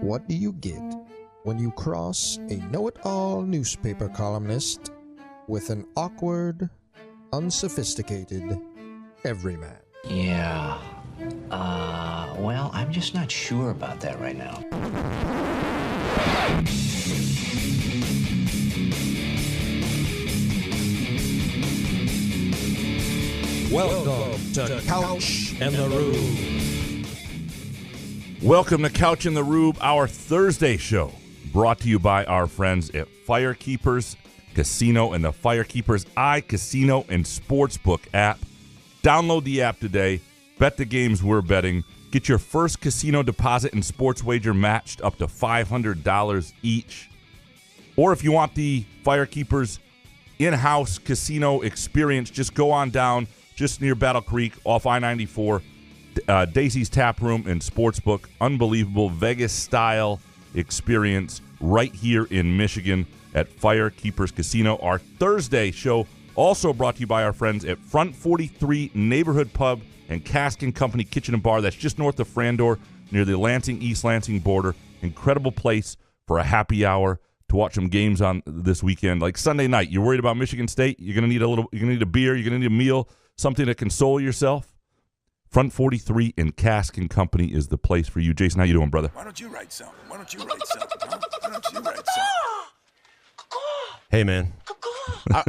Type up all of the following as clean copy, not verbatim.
What do you get when you cross a know-it-all newspaper columnist with an awkward, unsophisticated everyman? Yeah. Well, I'm just not sure about that right now. Welcome to Couch and the Rube. Welcome to Couch and the Rube, our Thursday show, brought to you by our friends at Firekeepers Casino and the Firekeepers iCasino and Sportsbook app. Download the app today, bet the games we're betting, get your first casino deposit and sports wager matched up to $500 each. Or if you want the Firekeepers in-house casino experience, just go on down just near Battle Creek off I-94, Daisy's Tap Room and Sportsbook. Unbelievable Vegas-style experience right here in Michigan at Firekeepers Casino. Our Thursday show also brought to you by our friends at Front 43 Neighborhood Pub and Cask & Company Kitchen and Bar. That's just north of Frandor near the Lansing-East Lansing border. Incredible place for a happy hour to watch some games on this weekend. Like Sunday night, you're worried about Michigan State, you're going to need a beer, you're going to need a meal, something to console yourself. Front 43 and Cask & Company is the place for you. Jason, how you doing, brother? Why don't you write something? Huh? Why don't you write something? Hey, man.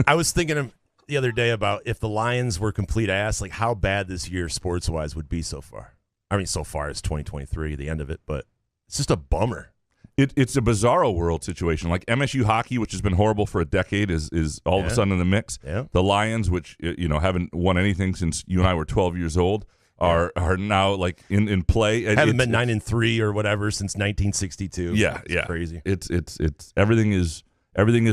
I was thinking the other day about if the Lions were complete ass, like how bad this year sports-wise would be so far. I mean, so far it's 2023, the end of it, but it's just a bummer. It's a bizarro world situation. Like MSU hockey, which has been horrible for a decade, is all of a sudden in the mix. Yeah. The Lions, which haven't won anything since you and I were 12 years old, are now like in play. Haven't been 9-3 or whatever since 1962. Yeah, it's crazy. It's everything is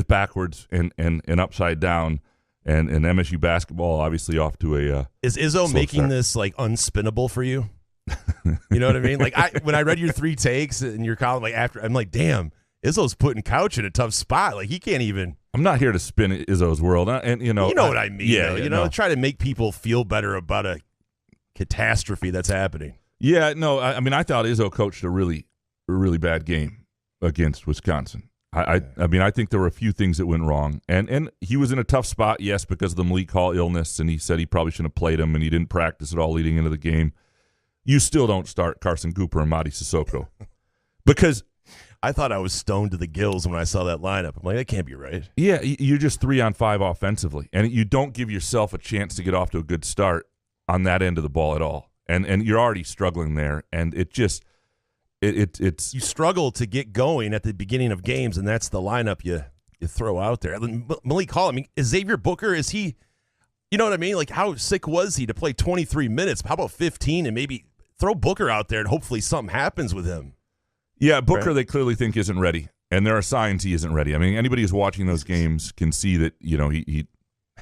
backwards and upside down. And MSU basketball obviously off to a is Izzo making start. this like unspinnable for you? You know what I mean? Like when I read your 3 takes in your column, like after I'm like, damn, Izzo's putting Couch in a tough spot. Like he can't even. I'm not here to spin Izzo's world, and you know what I mean. Yeah, try to make people feel better about a catastrophe that's happening. Yeah, no, I mean I thought Izzo coached a really bad game against Wisconsin. I mean, I think there were a few things that went wrong. And he was in a tough spot, yes, because of the Malik Hall illness, and he said he probably shouldn't have played him, and he didn't practice at all leading into the game. You still don't start Carson Cooper and Mady Sissoko. Because I thought I was stoned to the gills when I saw that lineup. I'm like, that can't be right. Yeah, you're just 3-on-5 offensively, and you don't give yourself a chance to get off to a good start on that end of the ball at all. And you're already struggling there, and it just – It's you struggle to get going at the beginning of games, and that's the lineup you throw out there. Malik Hall, I mean, is Xavier Booker, is he, you know what I mean? Like, how sick was he to play 23 minutes? How about 15 and maybe throw Booker out there and hopefully something happens with him? Yeah, Booker they clearly think isn't ready, and there are signs he isn't ready. I mean, anybody who's watching those games can see that, he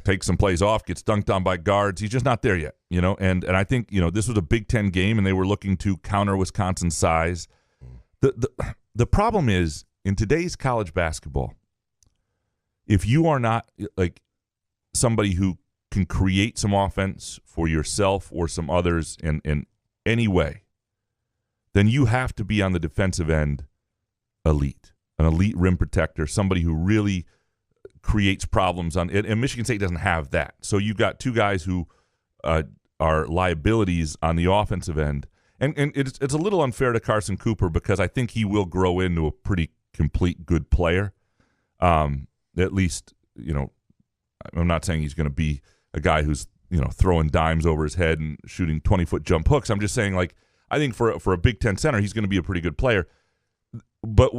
takes some plays off, gets dunked on by guards. He's just not there yet, and I think, this was a Big Ten game, and they were looking to counter Wisconsin's size. The problem is, in today's college basketball, if you are not like somebody who can create some offense for yourself or some others in any way, then you have to be on the defensive end elite, an elite rim protector, somebody who really creates problems on it. And Michigan State doesn't have that. So you've got two guys who are liabilities on the offensive end. And it's a little unfair to Carson Cooper because I think he will grow into a pretty complete good player. At least, I'm not saying he's going to be a guy who's, throwing dimes over his head and shooting 20-foot jump hooks. I'm just saying, like, I think for a Big Ten center, he's going to be a pretty good player. But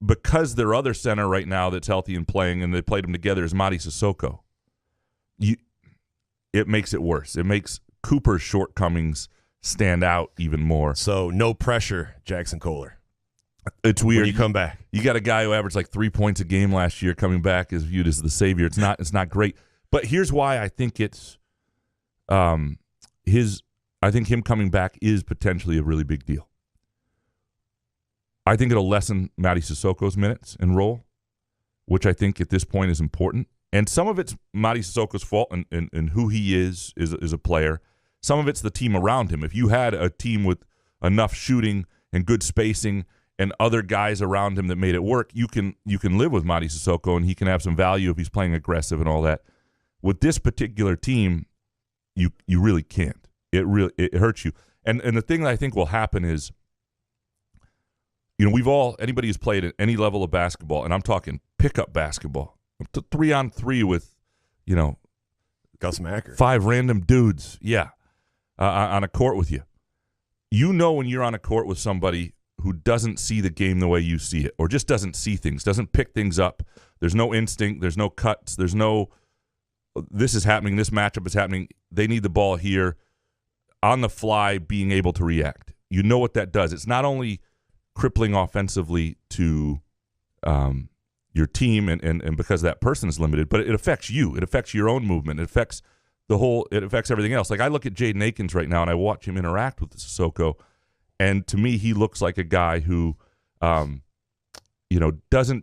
because their other center right now that's healthy and playing, and they played him together, is Mady Sissoko, it makes it worse. It makes Cooper's shortcomings stand out even more. So no pressure, Jackson Kohler. It's weird. When you come back, you got a guy who averaged like 3 points a game last year coming back is viewed as the savior. It's not great. But here's why I think it's I think him coming back is potentially a really big deal. I think it'll lessen Mady Sissoko's minutes and role, which I think at this point is important. And some of it's Mady Sissoko's fault and who he is a player. Some of it's the team around him. If you had a team with enough shooting and good spacing and other guys around him that made it work, you can live with Mady Sissoko, and he can have some value if he's playing aggressive and all that. With this particular team, you really can't. It hurts you. And the thing that I think will happen is, anybody who's played at any level of basketball, and I'm talking pickup basketball, 3-on-3 with, Gus Macker, 5 random dudes, on a court with you. When you're on a court with somebody who doesn't see the game the way you see it, or just doesn't see things, doesn't pick things up. There's no instinct. There's no cuts. There's no, this is happening. This matchup is happening. They need the ball here. On the fly, being able to react. You know what that does. It's not only crippling offensively to your team and because that person is limited, but it affects you. It affects your own movement. It affects everything else. Like, I look at Jaden Akins right now, and I watch him interact with Sissoko, and to me, he looks like a guy who, doesn't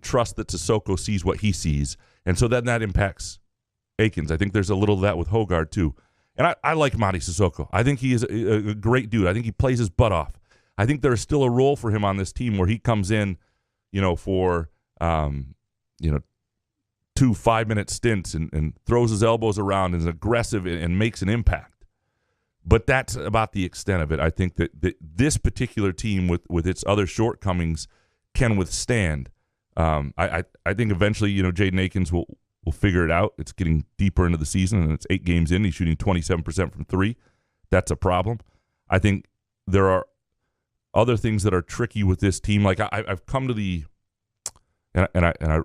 trust that Sissoko sees what he sees, and so then that impacts Akins. I think there's a little of that with Hoggard too. And I like Mady Sissoko. I think he is a great dude. I think he plays his butt off. I think there is still a role for him on this team where he comes in, for 2 5-minute stints and throws his elbows around and is aggressive and makes an impact. But that's about the extent of it. I think that this particular team with its other shortcomings can withstand. I think eventually, Jaden Akins will figure it out. It's getting deeper into the season, and it's 8 games in. He's shooting 27% from 3. That's a problem. I think there are other things that are tricky with this team. Like, I've come to the and I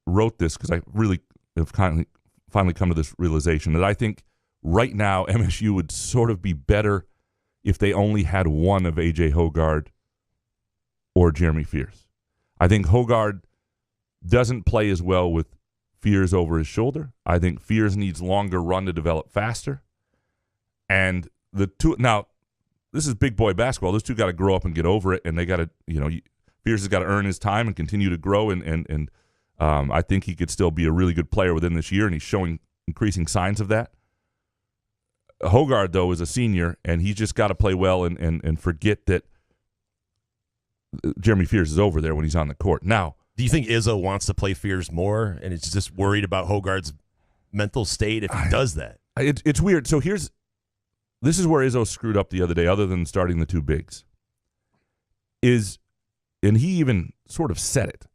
wrote this because I really have finally come to this realization that I think right now MSU would sort of be better if they only had one of A.J. Hoggard or Jeremy Fears. I think Hoggard doesn't play as well with Fears over his shoulder. I think Fears needs longer run to develop faster. And the two, now, this is big boy basketball. Those two got to grow up and get over it, and they got to, Fears has got to earn his time and continue to grow, and I think he could still be a really good player within this year, and he's showing increasing signs of that. Hoggard, though, is a senior, and he's just got to play well and forget that Jeremy Fears is over there when he's on the court. Now, do you think Izzo wants to play Fears more and is just worried about Hoggard's mental state if he does that? It's weird. So this is where Izzo screwed up the other day, other than starting the 2 bigs. And he even sort of said it.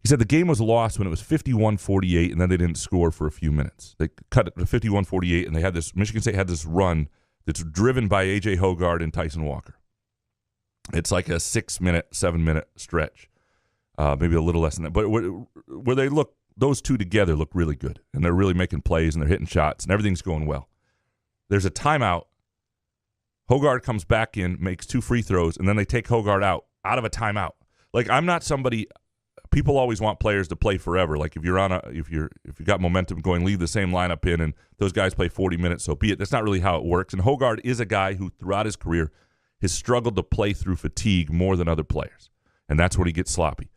He said the game was lost when it was 51-48, and then they didn't score for a few minutes. They cut it to 51-48, and they had this. Michigan State had this run that's driven by A.J. Hoggard and Tyson Walker. It's like a 6-minute, 7-minute stretch. Maybe a little less than that. But where they look, those two together look really good. And they're really making plays and they're hitting shots and everything's going well. There's a timeout. Hoggard comes back in, makes 2 free throws, and then they take Hoggard out of a timeout. Like, I'm not somebody, people always want players to play forever. Like, if you got momentum going, leave the same lineup in and those guys play 40 minutes, so be it. That's not really how it works. And Hoggard is a guy who throughout his career has struggled to play through fatigue more than other players. And that's where he gets sloppy.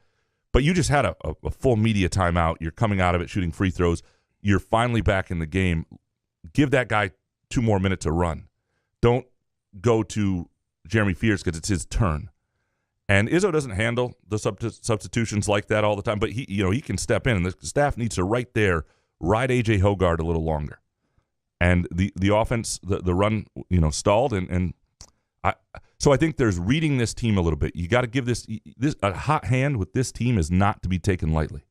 But you just had a full media timeout. You're coming out of it, shooting free throws. You're finally back in the game. Give that guy 2 more minutes to run. Don't go to Jeremy Fears because it's his turn. And Izzo doesn't handle the substitutions like that all the time, but he can step in, and the staff needs to right there ride A.J. Hoggard a little longer. And the offense, the run, stalled, so I think there's reading this team a little bit. You got to give this a hot hand with this team is not to be taken lightly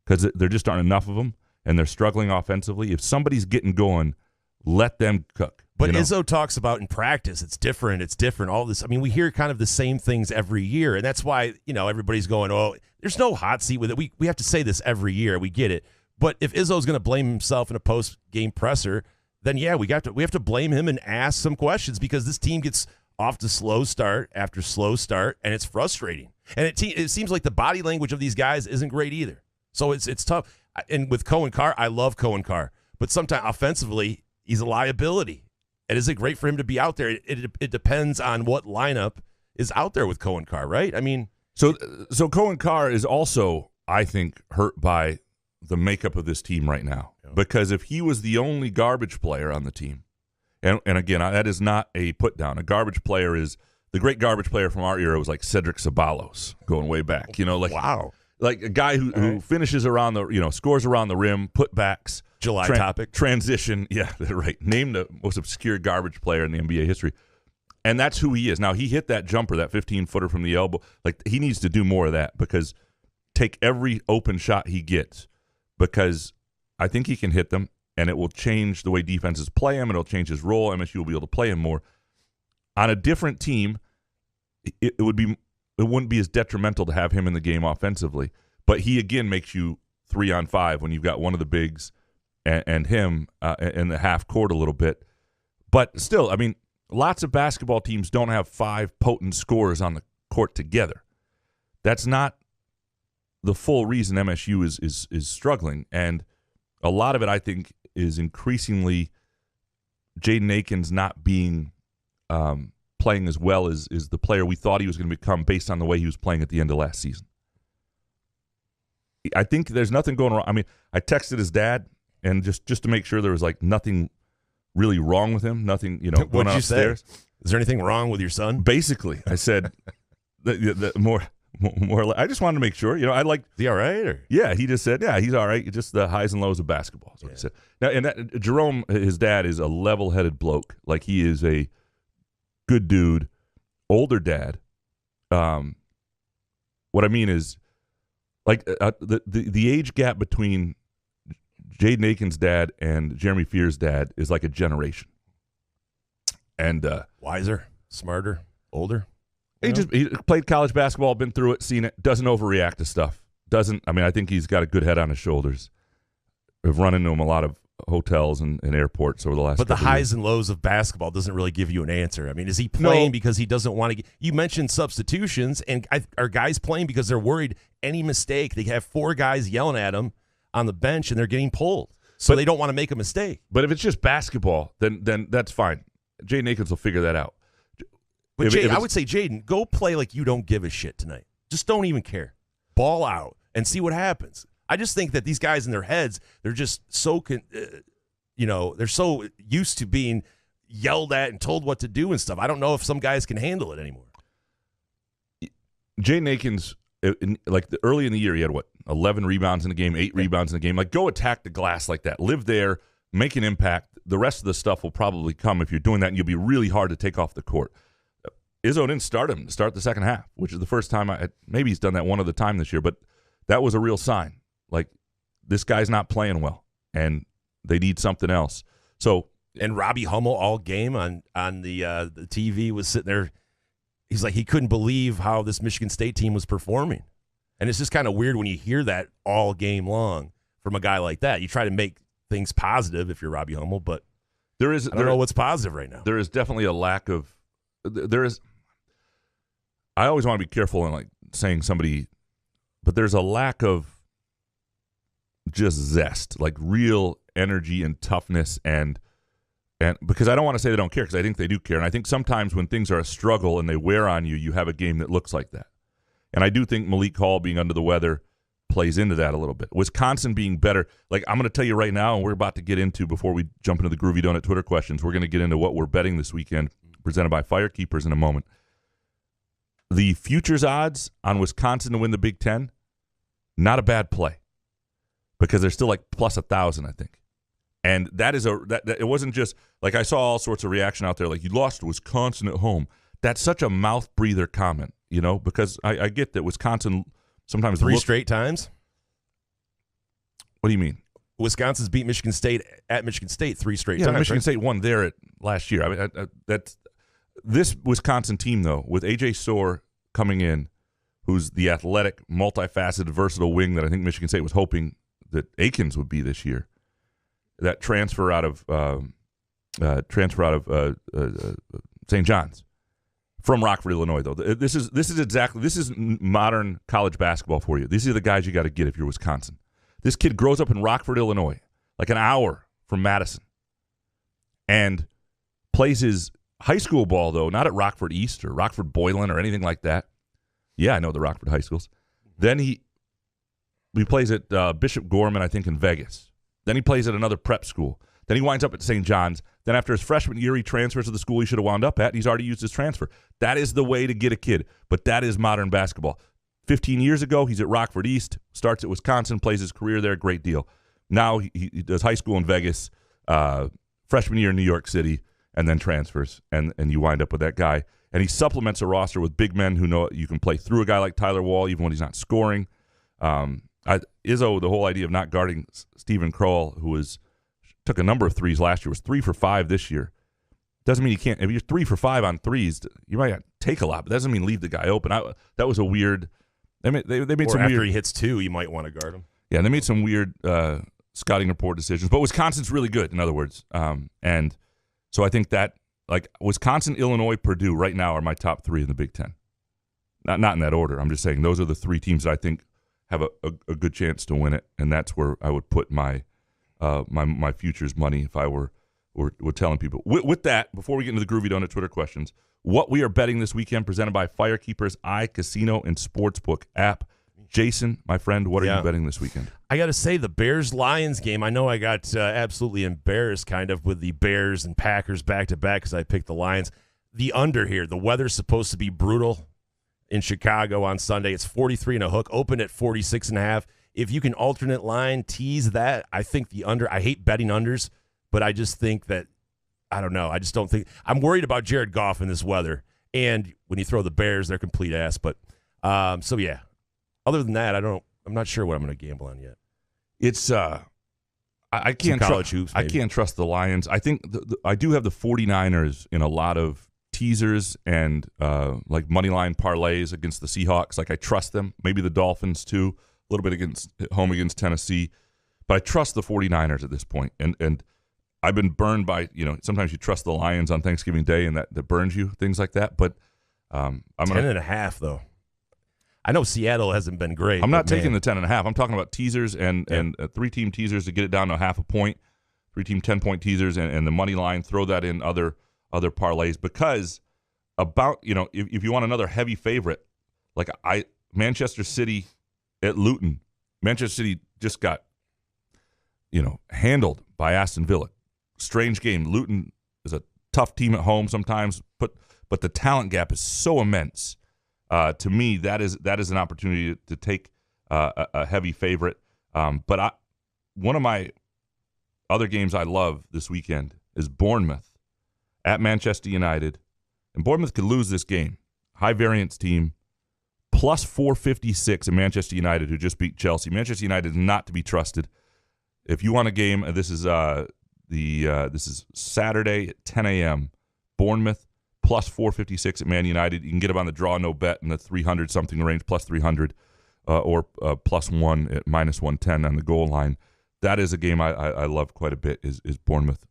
because there just aren't enough of them, and they're struggling offensively. If somebody's getting going, let them cook. But Izzo talks about in practice, it's different, all this. I mean, we hear kind of the same things every year, and that's why, everybody's going, oh, there's no hot seat with it. We have to say this every year. We get it. But if Izzo's going to blame himself in a post-game presser, then, yeah, we have to blame him and ask some questions because this team gets off to slow start after slow start, and it's frustrating. And it seems like the body language of these guys isn't great either. So it's tough. And with Cohen Carr, I love Cohen Carr, but sometimes offensively, he's a liability. And is it great for him to be out there? It depends on what lineup is out there with Cohen Carr, right? I mean, so Cohen Carr is also, I think, hurt by the makeup of this team right now. Yeah. Because if he was the only garbage player on the team, and again, that is not a put down. A garbage player is the great garbage player from our era was like Cedric Ceballos, going way back. Wow. Like a guy who finishes around the, scores around the rim, putbacks. July topic. Transition. Yeah, right. Named the most obscure garbage player in the NBA history. And that's who he is. Now, he hit that jumper, that 15-footer from the elbow. Like, he needs to do more of that because take every open shot he gets because I think he can hit them, and it will change the way defenses play him, and it'll change his role. MSU will be able to play him more. On a different team, it wouldn't be as detrimental to have him in the game offensively. But he, again, makes you 3-on-5 when you've got one of the bigs and him in the half court a little bit. But still, I mean, lots of basketball teams don't have 5 potent scorers on the court together. That's not the full reason MSU is struggling. And a lot of it, I think, is increasingly Jaden Akins not being playing as well as the player we thought he was going to become based on the way he was playing at the end of last season. I think there's nothing going wrong. I mean, I texted his dad, and just to make sure there was like nothing really wrong with him, nothing, going on upstairs. Say? Is there anything wrong with your son? Basically, I said the more. I just wanted to make sure. I like. Is he all right? Or? Yeah, he just said, yeah, he's all right. Just the highs and lows of basketball. That's what he said. Now, and Jerome, his dad, is a level-headed bloke. Like, he is a good dude, older dad. What I mean is, like, the age gap between Jaden Akins' dad and Jeremy Fear's dad is like a generation. And wiser, smarter, older. He played college basketball, been through it, seen it, doesn't overreact to stuff. I think he's got a good head on his shoulders. I've run into him a lot of hotels and airports over the last But the couple of highs years. and lows of basketball doesn't really give you an answer. I mean, is he playing because he doesn't want to you mentioned substitutions, and are guys playing because they're worried any mistake, they have 4 guys yelling at them on the bench and they're getting pulled. So they don't want to make a mistake. But if it's just basketball, then that's fine. Jaden Akins will figure that out. But I would say, Jaden, go play like you don't give a shit tonight. Just don't even care. Ball out and see what happens. I just think that these guys in their heads, they're just so, they're so used to being yelled at and told what to do and stuff. I don't know if some guys can handle it anymore. Jaden Akins, early in the year, he had 11 rebounds in the game, 8 rebounds in the game. Like, go attack the glass like that. Live there, make an impact. The rest of the stuff will probably come if you're doing that, and you'll be really hard to take off the court. Izzo didn't start him to start the second half, which is the first time maybe he's done that one other time this year, but that was a real sign. Like, this guy's not playing well, and they need something else. So, and Robbie Hummel all game on the TV was sitting there. He's like, he couldn't believe how this Michigan State team was performing. And it's just kind of weird when you hear that all game long from a guy like that. You try to make things positive if you're Robbie Hummel, but I don't know what's positive right now. There is definitely a lack of I always want to be careful in like saying somebody, but there's a lack of just zest, like real energy and toughness, and because I don't want to say they don't care, because I think they do care, and I think sometimes when things are a struggle and they wear on you, you have a game that looks like that. And I do think Malik Hall being under the weather plays into that a little bit. Wisconsin being better, like I'm going to tell you right now, and we're about to get into, before we jump into the Groovy Donut Twitter questions, we're going to get into what we're betting this weekend, presented by Firekeepers in a moment. The futures odds on Wisconsin to win the Big Ten, not a bad play, because they're still like plus 1,000, I think. And that is it wasn't just like, I saw all sorts of reaction out there, like, you lost to Wisconsin at home. That's such a mouth breather comment, because I get that Wisconsin sometimes 3 straight times. What do you mean? Wisconsin's beat Michigan State at Michigan State 3 straight times. Michigan right? State won there last year. I mean, that's this Wisconsin team, though, with A.J. Soar coming in, who's the athletic, multifaceted, versatile wing that I think Michigan State was hoping that Akins would be this year. That transfer out of St. John's from Rockford, Illinois. Though this is modern college basketball for you. These are the guys you got to get if you're Wisconsin. This kid grows up in Rockford, Illinois, like an hour from Madison, and plays his high school ball, though, not at Rockford East or Rockford Boylan or anything like that. Yeah, I know the Rockford high schools. Then he plays at Bishop Gorman, I think, in Vegas. Then he plays at another prep school. Then he winds up at St. John's. Then Then after his freshman year, he transfers to the school he should have wound up at, and he's already used his transfer. That is the way to get a kid, but that is modern basketball. 15 years ago, he's at Rockford East, starts at Wisconsin, plays his career there, great deal. Now he does high school in Vegas, freshman year in New York City, and then transfers, and you wind up with that guy. And he supplements a roster with big men who know you can play through a guy like Tyler Wall even when he's not scoring. Izzo, the whole idea of not guarding Stephen Kroll, who took a number of threes last year, was 3 for 5 this year. Doesn't mean you can't. If you're 3 for 5 on threes, you might take a lot, but that doesn't mean leave the guy open. That was a weird. They made some after weird. he hits 2, you might want to guard him. Yeah, they made some weird scouting report decisions, but Wisconsin's really good. In other words, and so I think that Wisconsin, Illinois, Purdue right now are my top 3 in the Big Ten. Not in that order. I'm just saying those are the 3 teams that I think have a good chance to win it, and that's where I would put my my futures money if I were telling people. With that, before we get into the Groovy Donut Twitter questions, what we are betting this weekend presented by Firekeepers iCasino and Sportsbook app. Jason, my friend, what are you betting this weekend? I got to say, the Bears-Lions game, I know I got absolutely embarrassed kind of with the Bears and Packers back-to-back because I picked the Lions. The under here, the weather's supposed to be brutal in Chicago on Sunday. It's 43 and a hook, open at 46.5. If you can alternate line, tease that, I think the under. I hate betting unders, but I just think that, I don't know. I just don't think. I'm worried about Jared Goff in this weather. And when you throw the Bears, they're complete ass. But, so yeah. Other than that, I'm not sure what I'm going to gamble on yet. It's I can't I can't trust the Lions. I think I do have the 49ers in a lot of teasers and like money line parlays against the Seahawks. Like I trust them. Maybe the Dolphins too. A little bit home against Tennessee, but I trust the 49ers at this point. And I've been burned by, sometimes you trust the Lions on Thanksgiving Day and that burns you, things like that. But I'm 10.5 though. I know Seattle hasn't been great. I'm not taking the 10.5. I'm talking about teasers and 3-team teasers to get it down to half a point, 3-team 10-point teasers and the money line. Throw that in other parlays because if you want another heavy favorite, like Manchester City at Luton, Manchester City just got handled by Aston Villa. Strange game. Luton is a tough team at home sometimes, but the talent gap is so immense. To me, that is an opportunity to take a heavy favorite. But one of my other games I love this weekend is Bournemouth at Manchester United. And Bournemouth could lose this game. High variance team, plus 456 in Manchester United, who just beat Chelsea. Manchester United is not to be trusted. If you want a game, this is Saturday at 10 a.m. Bournemouth plus 456 at Man United. You can get them on the draw no bet in the 300-something range, plus 300, or plus 1 at minus 110 on the goal line. That is a game I love quite a bit, is Bournemouth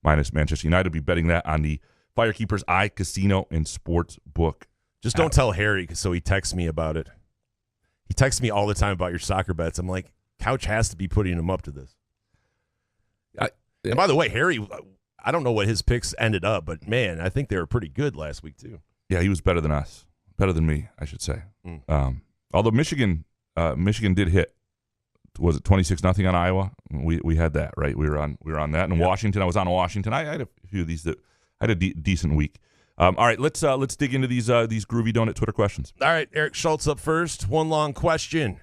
minus Manchester United. I'll be betting that on the Firekeepers iCasino and Sportsbook. Just don't tell Harry, so he texts me about it. He texts me all the time about your soccer bets. I'm like, Couch has to be putting him up to this. And by the way, Harry, I don't know what his picks ended up, but, man, I think they were pretty good last week, too. Yeah, he was better than us. Better than me, I should say. Although Michigan did hit. Was it 26-0 on Iowa? We had that, right? We were on that. And Washington, I was on Washington. I had a few of these that I had a decent week. All right, let's dig into these Groovy Donut Twitter questions. All right, Eric Schultz up first. One long question.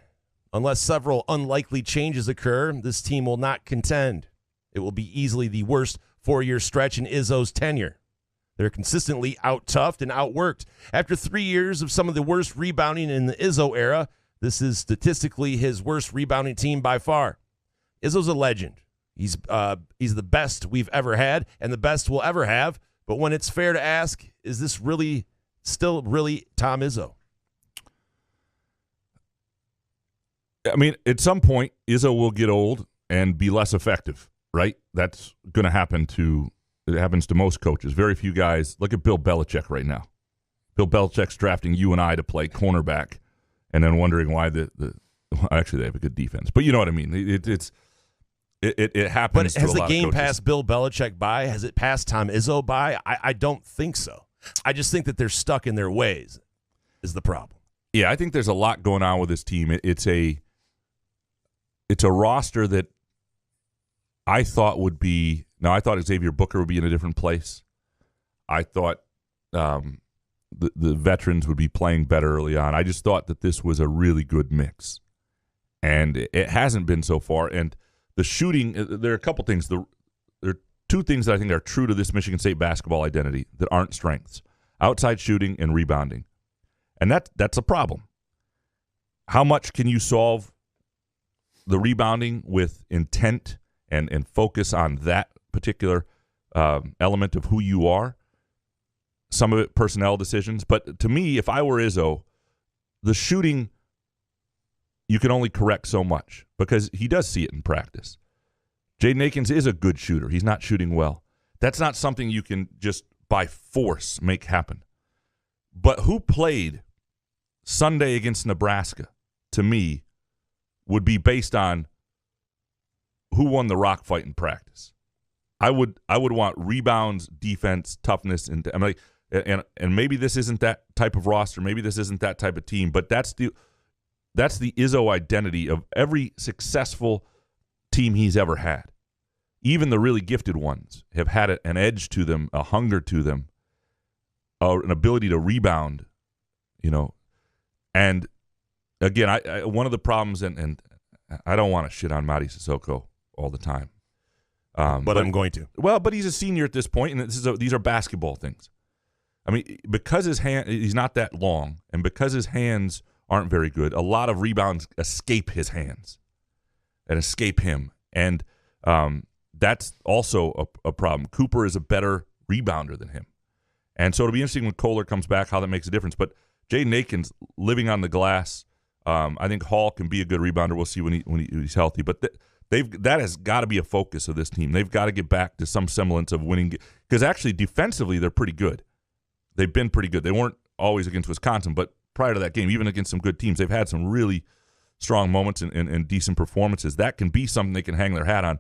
Unless several unlikely changes occur, this team will not contend. It will be easily the worst 4-year stretch in Izzo's tenure. They're consistently out-toughed and outworked. After 3 years of some of the worst rebounding in the Izzo era, this is statistically his worst rebounding team by far. Izzo's a legend. He's the best we've ever had and the best we'll ever have. But when it's fair to ask, is this still really Tom Izzo? I mean, at some point, Izzo will get old and be less effective, right? That's going to happen it happens to most coaches. Very few guys. Look at Bill Belichick right now. Bill Belichick's drafting you and I to play cornerback and then wondering why actually they have a good defense. But you know what I mean. It happens. But has to a the lot game of coaches. passed Bill Belichick by? Has it passed Tom Izzo by? I don't think so. I just think that they're stuck in their ways is the problem. Yeah, I think there's a lot going on with this team. It's a roster that I thought would be Now, I thought Xavier Booker would be in a different place. I thought the veterans would be playing better early on. I just thought that this was a really good mix. And it hasn't been so far. And the shooting, there are a couple things. There are two things that I think are true to this Michigan State basketball identity that aren't strengths: outside shooting and rebounding. And that's a problem. How much can you solve the rebounding with intent and focus on that particular element of who you are? Some of it personnel decisions. But to me, if I were Izzo, the shooting, you can only correct so much because he does see it in practice. Jaden Akins is a good shooter. He's not shooting well. That's not something you can just by force make happen. But who played Sunday against Nebraska, to me, would be based on who won the rock fight in practice. I would want rebounds, defense, toughness, and I'm like, and maybe this isn't that type of roster, maybe this isn't that type of team, but that's the Izzo identity of every successful team he's ever had. Even the really gifted ones have had an edge to them, a hunger to them, an ability to rebound, And again, I one of the problems, and I don't want to shit on Mady Sissoko all the time. But I'm going to. Well, but he's a senior at this point, and these are basketball things. I mean, because he's not that long, and because his hands aren't very good, a lot of rebounds escape his hands and escape him. And that's also a problem. Cooper is a better rebounder than him. And so it'll be interesting when Kohler comes back how that makes a difference. But Jaden Akins living on the glass, I think Hall can be a good rebounder. We'll see when he's healthy. But that has got to be a focus of this team. They've got to get back to some semblance of winning. Because actually, defensively, they're pretty good. They've been pretty good. They weren't always against Wisconsin, but prior to that game, even against some good teams, they've had some really strong moments and decent performances. That can be something they can hang their hat on.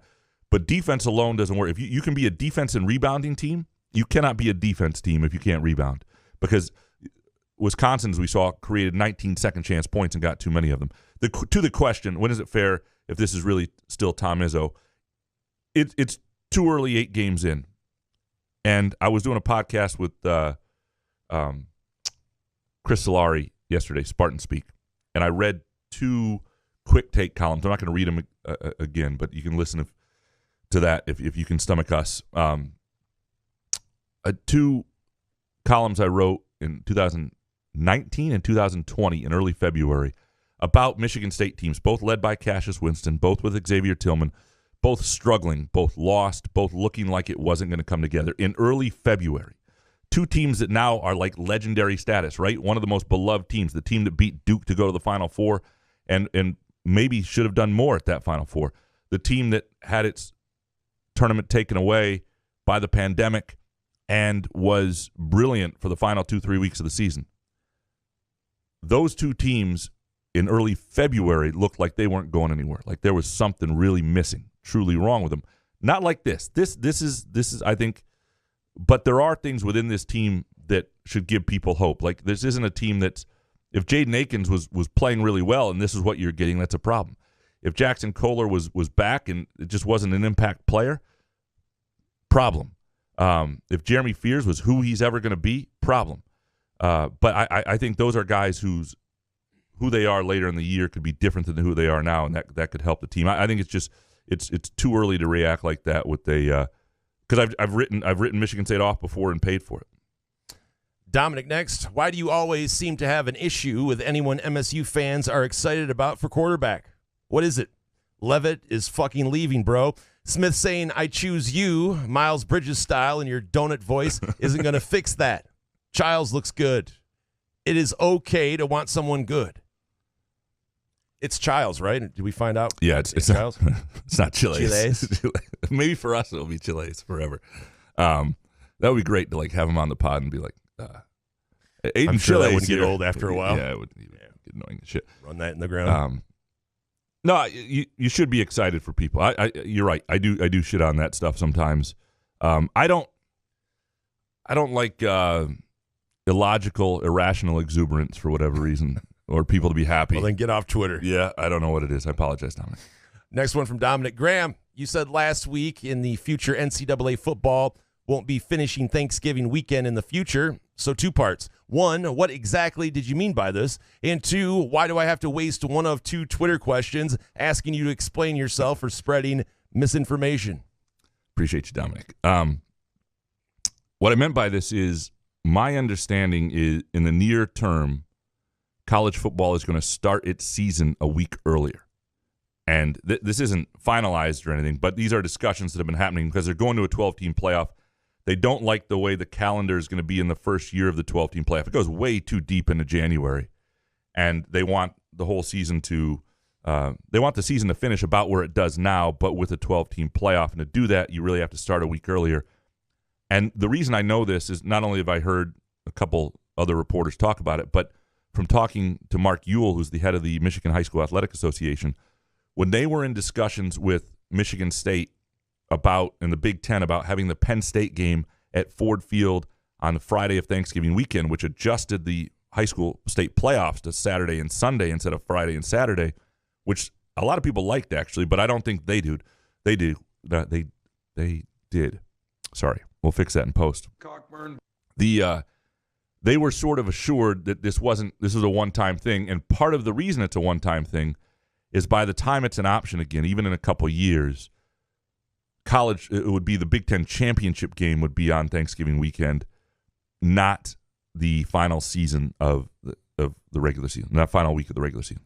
But defense alone doesn't work. If you can be a defense and rebounding team, you cannot be a defense team if you can't rebound. Because Wisconsin, as we saw, created 19 second-chance points and got too many of them. To the question, when is it fair if this is really still Tom Izzo? It's too early, 8 games in. And I was doing a podcast with Chris Solari yesterday, Spartan Speak, and I read 2 quick take columns. I'm not going to read them again, but you can listen to that if you can stomach us. 2 columns I wrote in 2019 and 2020 in early February about Michigan State teams, both led by Cassius Winston, both with Xavier Tillman, both struggling, both lost, both looking like it wasn't going to come together in early February. 2 teams that now are like legendary status, right? One of the most beloved teams, the team that beat Duke to go to the Final Four and maybe should have done more at that Final Four. The team that had its tournament taken away by the pandemic and was brilliant for the final 2-3 weeks of the season. Those 2 teams in early February looked like they weren't going anywhere. Like there was something really missing, truly wrong with them. Not like this. This is I think. But there are things within this team that should give people hope. Like this isn't a team that's, if Jaden Akins was playing really well and this is what you're getting, that's a problem. If Jackson Kohler was back and it just wasn't an impact player, problem. If Jeremy Fears was who he's ever going to be, problem. But I think those are guys who they are later in the year could be different than who they are now, and that could help the team. I think it's too early to react like that with because I've written Michigan State off before and paid for it. Dominic next. Why do you always seem to have an issue with anyone MSU fans are excited about for quarterback? What is it? Levitt is fucking leaving, bro. Smith saying, I choose you, Miles Bridges style, in your donut voice isn't going to fix that. Childs looks good. It is okay to want someone good. It's Childs, right? Did we find out? Yeah, it's Childs. It's not Chiles. Maybe for us it'll be Chiles forever. That would be great to have him on the pod and be like, Aiden I'm sure Chiles that wouldn't get here. old after a while. Yeah, it would get annoying as shit. Run that in the ground. No, you should be excited for people. You're right. I do shit on that stuff sometimes. I don't like illogical, irrational exuberance for whatever reason, or people to be happy. Well, then get off Twitter. Yeah, I don't know what it is. I apologize, Dominic. Next one from Dominic Graham. You said last week in the future NCAA football won't be finishing Thanksgiving weekend in the future. So 2 parts. 1, what exactly did you mean by this? And 2, why do I have to waste one of 2 Twitter questions asking you to explain yourself for spreading misinformation? Appreciate you, Dominic. What I meant by this is my understanding is in the near term, college football is going to start its season a week earlier. And this isn't finalized or anything, but these are discussions that have been happening because they're going to a 12-team playoff. They don't like the way the calendar is going to be in the first year of the 12-team playoff. It goes way too deep into January, and they want the whole season to they want the season to finish about where it does now, but with a 12-team playoff. And to do that, you really have to start a week earlier. And the reason I know this is not only have I heard a couple other reporters talk about it, but from talking to Mark Ewell, who's the head of the Michigan High School Athletic Association, when they were in discussions with Michigan State about, in the Big Ten, about having the Penn State game at Ford Field on the Friday of Thanksgiving weekend, which adjusted the high school state playoffs to Saturday and Sunday instead of Friday and Saturday, which a lot of people liked, actually, but I don't think they do. They did. Sorry. We'll fix that in post. Cockburn. They were sort of assured that this was a one-time thing, and part of the reason it's a one-time thing is by the time it's an option again, even in a couple years, college, it would be the Big Ten championship game would be on Thanksgiving weekend, not the final season of the regular season, not final week of the regular season.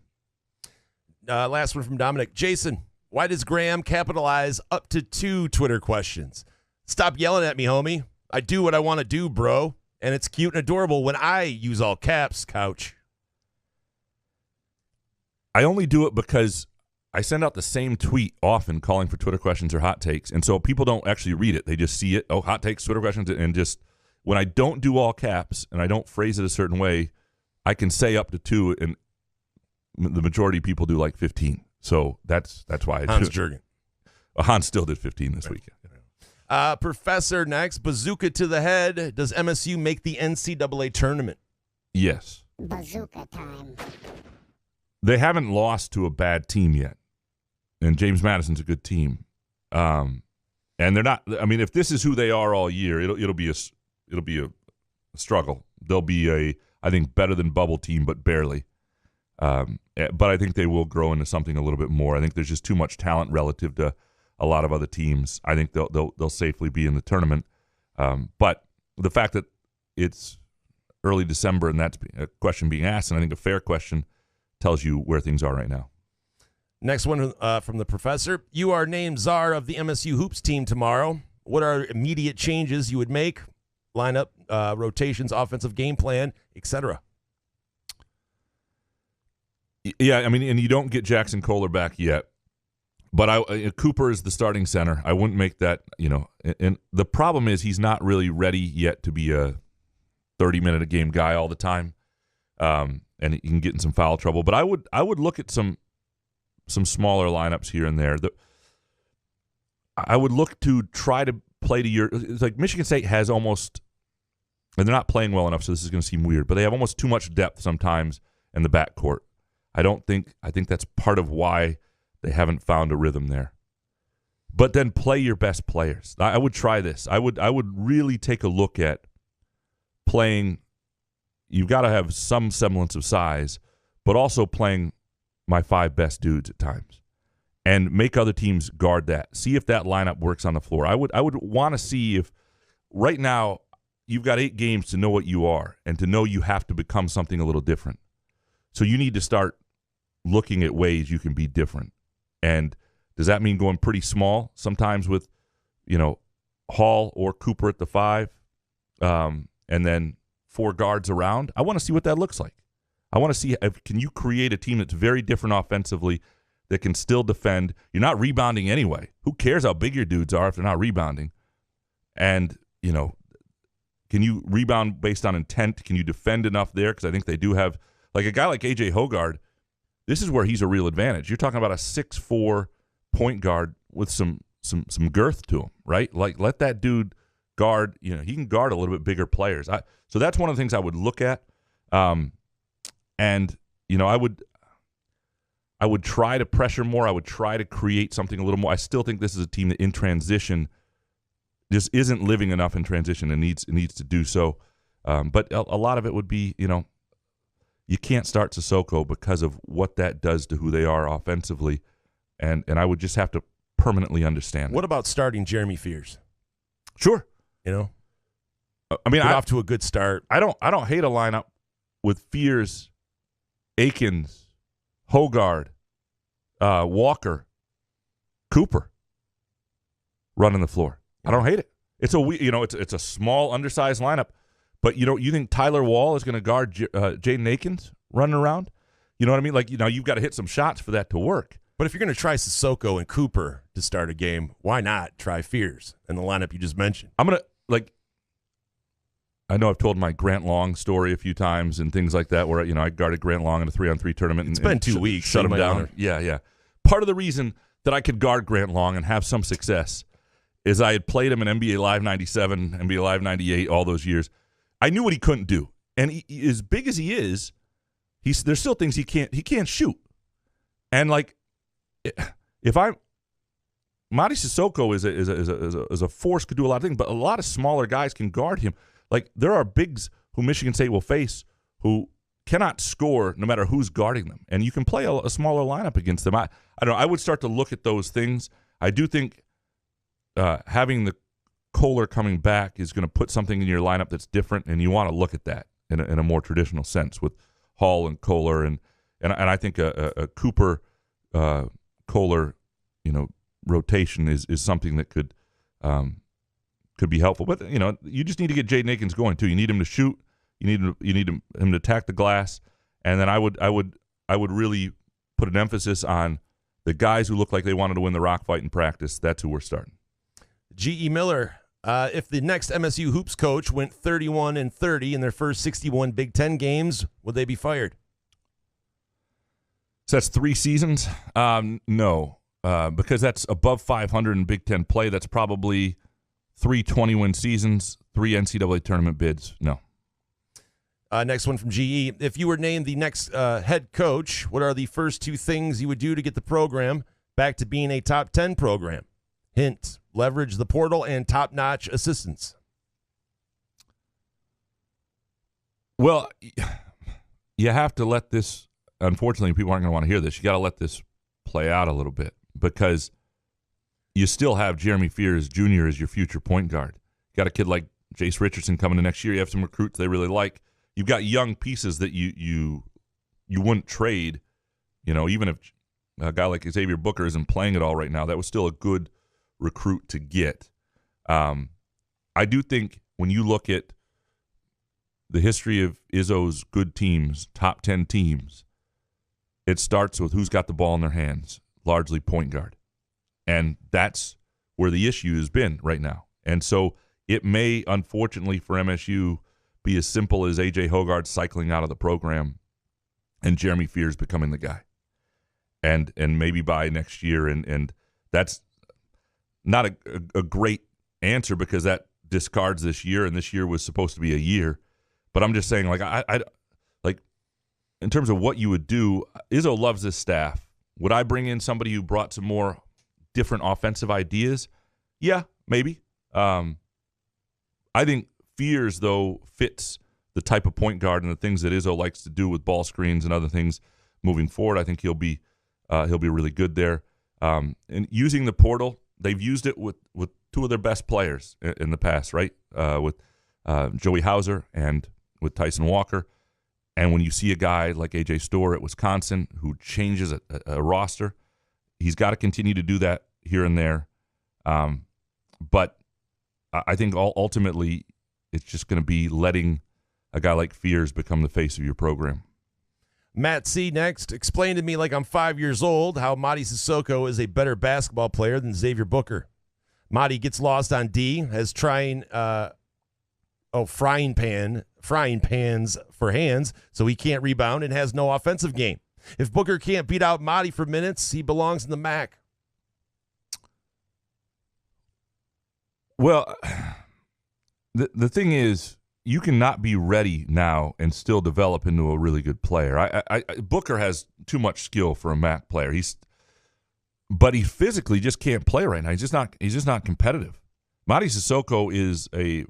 Last one from Dominic. Jason, why does Graham capitalize up to 2 Twitter questions? Stop yelling at me, homie. I do what I want to do, bro. And it's cute and adorable when I use all caps, Couch. I only do it because I send out the same tweet often calling for Twitter questions or hot takes, and so people don't actually read it. They just see it, hot takes, Twitter questions, and just when I don't do all caps and I don't phrase it a certain way, I can say up to 2, and the majority of people do like 15. So that's why I do Hans it. Jurgen. Hans still did 15 this weekend. Professor next. Bazooka to the head. Does MSU make the NCAA tournament? Yes. Bazooka time. They haven't lost to a bad team yet, and James Madison's a good team. And they're not. I mean, if this is who they are all year, it'll be a struggle. They'll be I think better than bubble team, but barely. But I think they will grow into something a little bit more. I think there's just too much talent relative to a lot of other teams. I think they'll safely be in the tournament. But the fact that it's early December and that's a question being asked, and I think a fair question, tells you where things are right now. Next one from the professor. You are named czar of the MSU Hoops team tomorrow. What are immediate changes you would make? Lineup, rotations, offensive game plan, etc. Yeah, I mean, and you don't get Jackson Kohler back yet. But Cooper is the starting center. I wouldn't make that, and the problem is he's not really ready yet to be a 30-minute-a-game guy all the time, and he can get in some foul trouble. But I would look at some smaller lineups here and there. I would look to try to play to your – it's like Michigan State has almost – and they're not playing well enough, so this is going to seem weird, but they have almost too much depth sometimes in the backcourt. I think that's part of why – they haven't found a rhythm there. But then play your best players. I would try this. I would really take a look at playing. You've got to have some semblance of size, but also playing my 5 best dudes at times. And make other teams guard that. See if that lineup works on the floor. I would want to see if right now you've got 8 games to know what you are and to know you have to become something a little different. So you need to start looking at ways you can be different. And does that mean going pretty small sometimes with, Hall or Cooper at the 5 and then 4 guards around? I want to see what that looks like. I want to see can you create a team that's very different offensively that can still defend. You're not rebounding anyway. Who cares how big your dudes are if they're not rebounding? And, can you rebound based on intent? Can you defend enough there? Because I think they do have, like a guy like A.J. Hoggard, this is where he's a real advantage. You're talking about a 6'4" point guard with some girth to him, right? Like, let that dude guard. He can guard a little bit bigger players. So that's one of the things I would look at. I I would try to pressure more. I would try to create something a little more. I still think this is a team that in transition just isn't living enough in transition and needs to do so. But a lot of it would be, you can't start Sissoko because of what that does to who they are offensively, and I would just have to permanently understand. What about starting Jeremy Fears? Sure. I mean, off to a good start. I don't hate a lineup with Fears, Akins, Hogard, Walker, Cooper running the floor. I don't hate it. It's a small, undersized lineup, but you think Tyler Wall is going to guard Jaden Akins running around? You know what I mean? Like, you've got to hit some shots for that to work. But if you're going to try Sissoko and Cooper to start a game, why not try Fears and the lineup you just mentioned? I'm going to, I know I've told my Grant Long story a few times and things like that where, I guarded Grant Long in a 3-on-3 tournament. It's been 2 weeks. Shut him down. Yeah. Part of the reason that I could guard Grant Long and have some success is I had played him in NBA Live 97, NBA Live 98, all those years. I knew what he couldn't do. And he, as big as he is, there's still things he can't shoot. And Mady Sissoko is a force, could do a lot of things, but a lot of smaller guys can guard him. Like, there are bigs who Michigan State will face who cannot score no matter who's guarding them. And you can play a smaller lineup against them. I don't know. I would start to look at those things. I do think having the Kohler coming back is going to put something in your lineup that's different, and you want to look at that in a more traditional sense with Hall and Kohler. And I think a Cooper Kohler rotation is something that could be helpful. But you just need to get Jaden Akins going too. You need him to shoot. You need him to attack the glass. And then I would really put an emphasis on the guys who look like they wanted to win the rock fight in practice. That's who we're starting. G.E. Miller, if the next MSU hoops coach went 31-30 in their first 61 Big Ten games, would they be fired? So that's 3 seasons? No, because that's above 500 in Big Ten play. That's probably 3 20-win seasons, 3 NCAA tournament bids. No. Next one from GE. If you were named the next head coach, what are the first 2 things you would do to get the program back to being a top 10 program? Hint, leverage the portal and top-notch assistants. Well, you have to let this, unfortunately, people aren't going to want to hear this. You got to let this play out a little bit because you still have Jeremy Fears Jr. as your future point guard. You got a kid like Jace Richardson coming in next year. You have some recruits they really like. You've got young pieces that you wouldn't trade. Even if a guy like Xavier Booker isn't playing at all right now, that was still a good recruit to get. I do think when you look at the history of Izzo's good teams, top 10 teams, it starts with who's got the ball in their hands, largely point guard. And that's where the issue has been right now. And so it may, unfortunately for MSU, be as simple as A.J. Hogard cycling out of the program and Jeremy Fears becoming the guy. And maybe by next year, and that's not a great answer because that discards this year, and this year was supposed to be a year. But I'm just saying, I in terms of what you would do, Izzo loves this staff. Would I bring in somebody who brought some more different offensive ideas? Yeah, maybe. I think Fears, though, fits the type of point guard and the things that Izzo likes to do with ball screens and other things moving forward. I think he'll be really good there. And using the portal, they've used it with 2 of their best players in the past, right? With Joey Hauser and with Tyson Walker. And when you see a guy like A.J. Storr at Wisconsin who changes a roster, he's got to continue to do that here and there. But I think ultimately it's just going to be letting a guy like Fears become the face of your program. Matt C. next. Explain to me like I'm 5 years old how Mady Sissoko is a better basketball player than Xavier Booker. Mady gets lost on D, has frying pans for hands, so he can't rebound and has no offensive game. If Booker can't beat out Mady for minutes, he belongs in the MAC. Well, the thing is, you cannot be ready now and still develop into a really good player. Booker has too much skill for a MAC player. But he physically just can't play right now. He's just not competitive. Mady Sissoko is a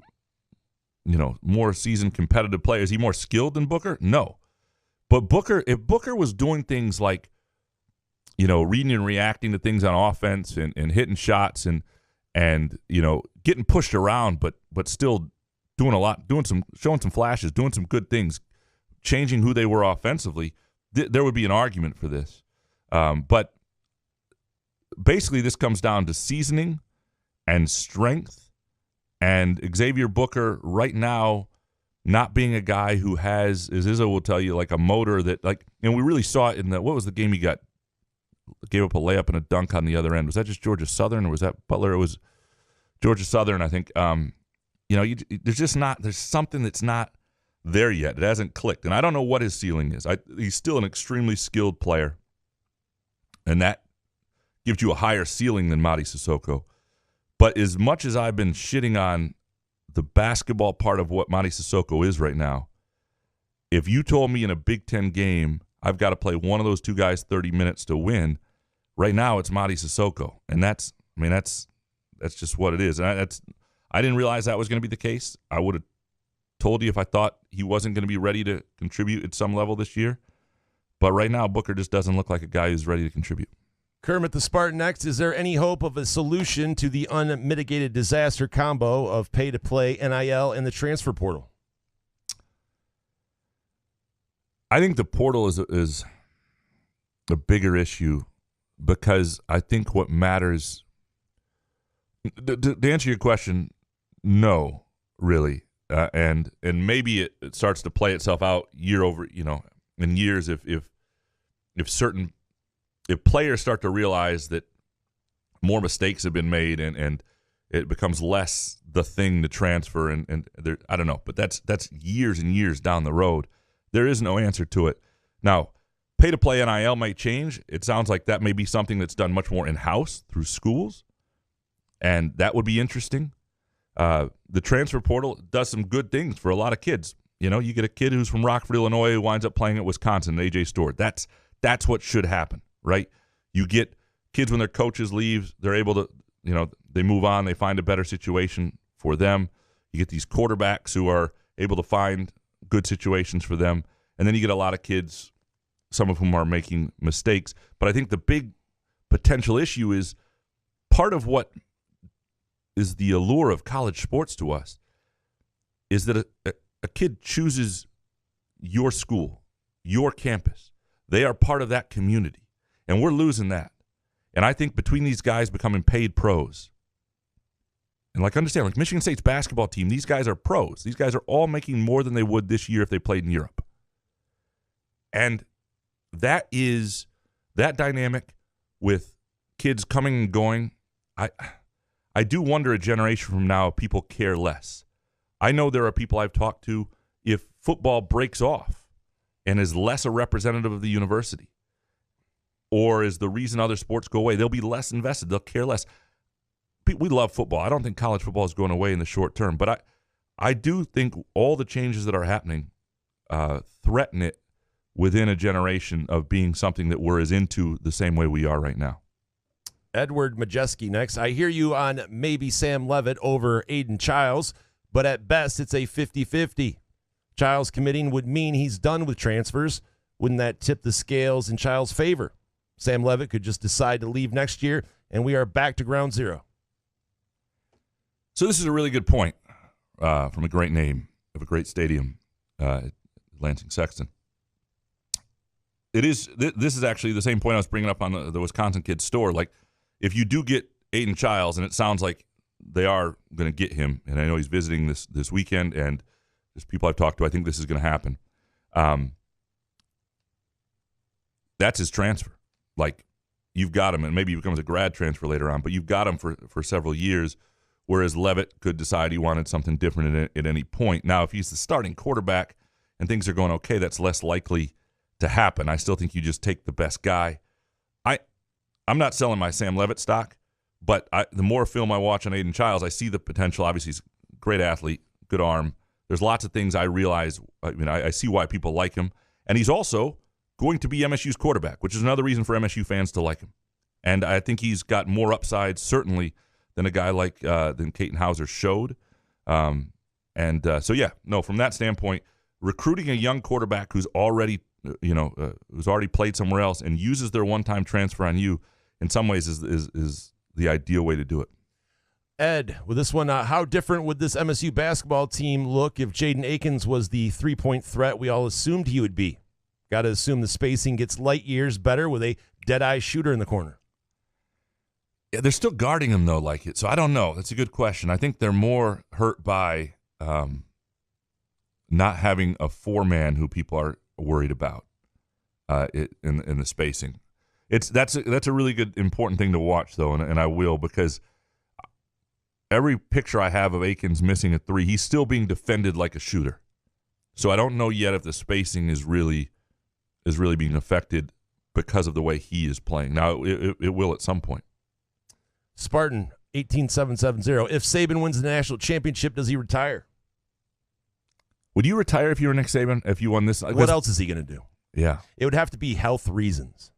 more seasoned competitive player. Is he more skilled than Booker? No. But if Booker was doing things like, reading and reacting to things on offense and hitting shots and getting pushed around, but still doing a lot, showing some flashes, doing some good things, changing who they were offensively, there would be an argument for this. But basically, this comes down to seasoning and strength, and Xavier Booker right now not being a guy who has, as Izzo will tell you, like a motor that, and we really saw it in what was the game he gave up a layup and a dunk on the other end. Was that just Georgia Southern, or was that Butler? It was Georgia Southern, I think. There's something that's not there yet. It hasn't clicked, and I don't know what his ceiling is. He's still an extremely skilled player, and that gives you a higher ceiling than Mady Sissoko. But as much as I've been shitting on the basketball part of what Mady Sissoko is right now, if you told me in a Big Ten game I've got to play one of those two guys 30 minutes to win, right now it's Mady Sissoko, and that's just what it is. And I didn't realize that was going to be the case. I would have told you if I thought he wasn't going to be ready to contribute at some level this year. But right now, Booker just doesn't look like a guy who's ready to contribute. Kermit the Spartan next. Is there any hope of a solution to the unmitigated disaster combo of pay-to-play, NIL, and the transfer portal? I think the portal is a bigger issue because I think what matters, to answer your question, no, really. And maybe it starts to play itself out year over, in years if players start to realize that more mistakes have been made and it becomes less the thing to transfer and I don't know, but that's years and years down the road. There is no answer to it. Now, pay-to-play NIL might change. It sounds like that may be something that's done much more in-house through schools, and that would be interesting. The transfer portal does some good things for a lot of kids. You get a kid who's from Rockford, Illinois, who winds up playing at Wisconsin, A.J. Stewart. That's what should happen, right? You get kids when their coaches leave, they're able to, they move on, they find a better situation for them. You get these quarterbacks who are able to find good situations for them. And then you get a lot of kids, some of whom are making mistakes. But I think the big potential issue is part of what is the allure of college sports to us is that a kid chooses your school, your campus. They are part of that community. And we're losing that. And I think between these guys becoming paid pros, and understand, Michigan State's basketball team, these guys are pros. These guys are all making more than they would this year if they played in Europe. And that dynamic with kids coming and going, I do wonder a generation from now if people care less. I know there are people I've talked to, if football breaks off and is less a representative of the university, or is the reason other sports go away, they'll be less invested. They'll care less. We love football. I don't think college football is going away in the short term, but I do think all the changes that are happening threaten it within a generation of being something that we're as into the same way we are right now. Edward Majeski next. I hear you on maybe Sam Levitt over Aiden Childs, but at best it's a 50-50. Childs committing would mean he's done with transfers. Wouldn't that tip the scales in Childs' favor? Sam Levitt could just decide to leave next year, and we are back to ground zero. So this is a really good point from a great name of a great stadium, Lansing Sexton. This is actually the same point I was bringing up on the Wisconsin Kids store. If you do get Aiden Childs, and it sounds like they are going to get him, and I know he's visiting this weekend, and there's people I've talked to, I think this is going to happen. That's his transfer. You've got him, and maybe he becomes a grad transfer later on, but you've got him for several years, whereas Levitt could decide he wanted something different at any point. Now, if he's the starting quarterback and things are going okay, that's less likely to happen. I still think you just take the best guy. I'm not selling my Sam Levitt stock, but the more film I watch on Aiden Childs, I see the potential. Obviously, he's a great athlete, good arm, There's lots of things I realize. I mean, I see why people like him. And he's also going to be MSU's quarterback, which is another reason for MSU fans to like him. And I think he's got more upside, certainly, than a guy like than Katin Houser showed. From that standpoint, recruiting a young quarterback who's already played somewhere else and uses their one-time transfer on you, in some ways, is the ideal way to do it. Ed, with this one, how different would this MSU basketball team look if Jaden Akins was the three-point threat we all assumed he would be? Got to assume the spacing gets light years better with a dead-eye shooter in the corner. Yeah, they're still guarding him, though, like it. So I don't know. That's a good question. I think they're more hurt by not having a four-man who people are worried about in the spacing. That's a really good, important thing to watch, though, and I will, because every picture I have of Akins missing a three, he's still being defended like a shooter. So I don't know yet if the spacing is really being affected because of the way he is playing. Now, it will at some point. Spartan, 18770. If Saban wins the national championship, does he retire? Would you retire if you were Nick Saban, if you won this? What else is he going to do? Yeah. It would have to be health reasons.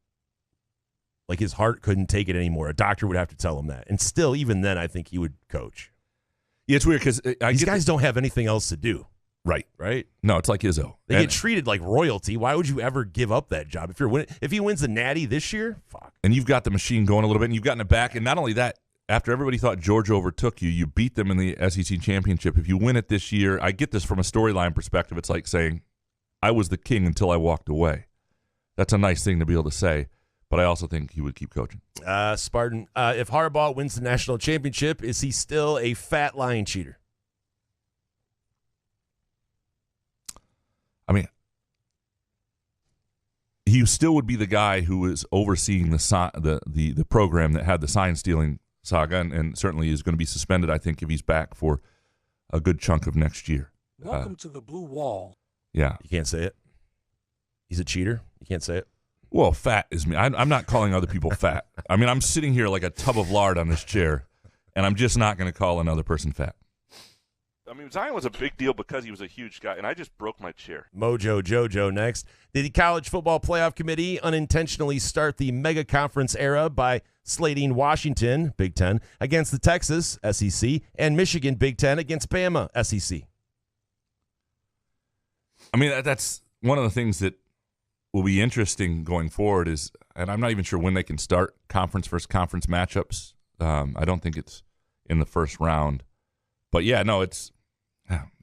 Like his heart couldn't take it anymore. A doctor would have to tell him that. And still, even then, I think he would coach. Yeah, it's weird because these guys don't have anything else to do. Right. Right? No, it's like Izzo. They get treated like royalty. Why would you ever give up that job? If he wins the Natty this year, fuck. And you've got the machine going a little bit, and you've gotten it back. And not only that, after everybody thought Georgia overtook you, you beat them in the SEC championship. If you win it this year, I get this from a storyline perspective. It's like saying, I was the king until I walked away. That's a nice thing to be able to say, but I also think he would keep coaching. Spartan, if Harbaugh wins the national championship, is he still a fat lying cheater? I mean, he still would be the guy who was overseeing the program that had the sign stealing saga, and certainly is going to be suspended, I think, if he's back for a good chunk of next year. Welcome to the blue wall. Yeah. You can't say it. He's a cheater. You can't say it. Well, fat is me. I'm not calling other people fat. I mean, I'm sitting here like a tub of lard on this chair, and I'm just not going to call another person fat. I mean, Zion was a big deal because he was a huge guy, and I just broke my chair. Mojo Jojo next. Did the College Football Playoff Committee unintentionally start the mega conference era by slating Washington, Big Ten, against the Texas, SEC, and Michigan, Big Ten, against Bama, SEC? I mean, that's one of the things that will be interesting going forward is, and I'm not even sure when they can start conference versus conference matchups. I don't think it's in the first round. But, yeah, no, it's –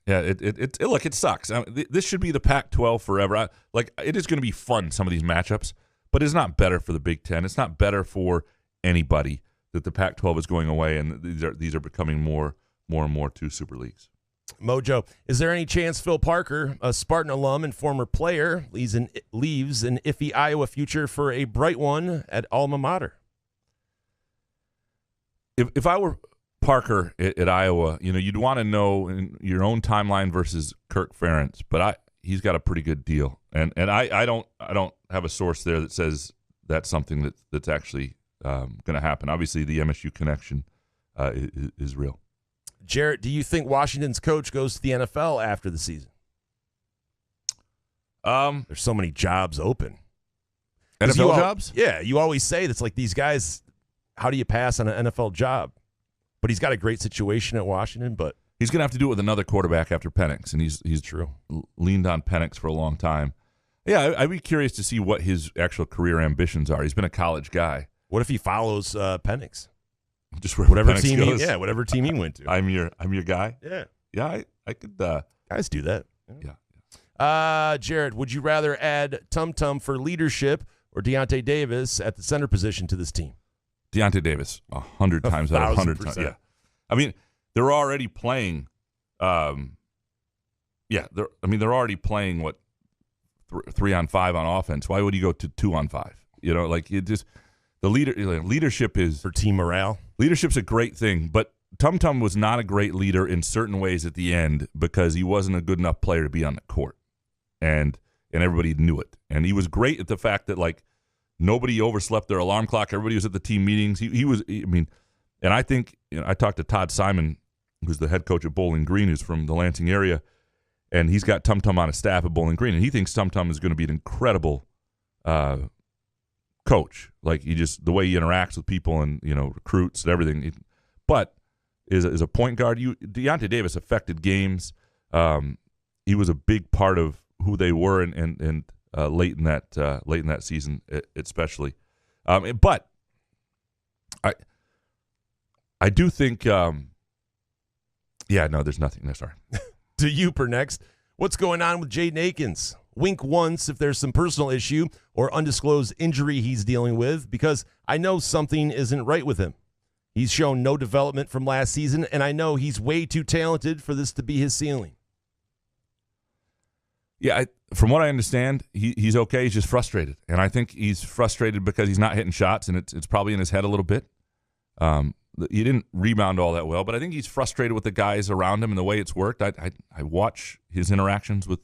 yeah, look, it sucks. I mean, this should be the Pac-12 forever. It is going to be fun, some of these matchups, but it's not better for the Big Ten. It's not better for anybody that the Pac-12 is going away, and these are becoming more and more two super leagues. Mojo, is there any chance Phil Parker, a Spartan alum and former player, leaves an iffy Iowa future for a bright one at alma mater? If I were Parker at Iowa, you'd want to know in your own timeline versus Kirk Ferentz, but he's got a pretty good deal, and I don't have a source there that says that's something that's actually going to happen. Obviously, the MSU connection is real. Jarrett, do you think Washington's coach goes to the NFL after the season? There's so many jobs open. NFL jobs? Yeah, you always say that's like these guys. How do you pass on an NFL job? But he's got a great situation at Washington. But he's going to have to do it with another quarterback after Penix, and he's true. Leaned on Penix for a long time. Yeah, I'd be curious to see what his actual career ambitions are. He's been a college guy. What if he follows Penix? Just whatever Penix team goes. Whatever team he went to. I'm your guy. Yeah, I could. Guys do that. Yeah. Jared, would you rather add Tum Tum for leadership or Deontay Davis at the center position to this team? Deontay Davis, 100 times out of 100 times. Yeah, I mean they're already playing. They're already playing what 3-on-5 on offense. Why would you go to 2-on-5? The leadership is for team morale. Leadership's a great thing, but Tum Tum was not a great leader in certain ways at the end because he wasn't a good enough player to be on the court, and everybody knew it. And he was great at the fact that nobody overslept their alarm clock. Everybody was at the team meetings. He was. I mean, and I think I talked to Todd Simon, who's the head coach at Bowling Green, who's from the Lansing area, and he's got Tum Tum on his staff at Bowling Green, and he thinks Tum Tum is going to be an incredible coach. Like the way he interacts with people and recruits and everything. But is a point guard. Deontay Davis affected games. He was a big part of who they were and late in that season, especially. But I do think. Yeah, no, there's nothing. No, sorry. To Uper next. What's going on with Jaden Akins? Wink once if there's some personal issue or undisclosed injury he's dealing with, because I know something isn't right with him. He's shown no development from last season, and I know he's way too talented for this to be his ceiling. Yeah, from what I understand, he's okay. He's just frustrated, and I think he's frustrated because he's not hitting shots, and it's probably in his head a little bit. He didn't rebound all that well, but I think he's frustrated with the guys around him and the way it's worked. I watch his interactions with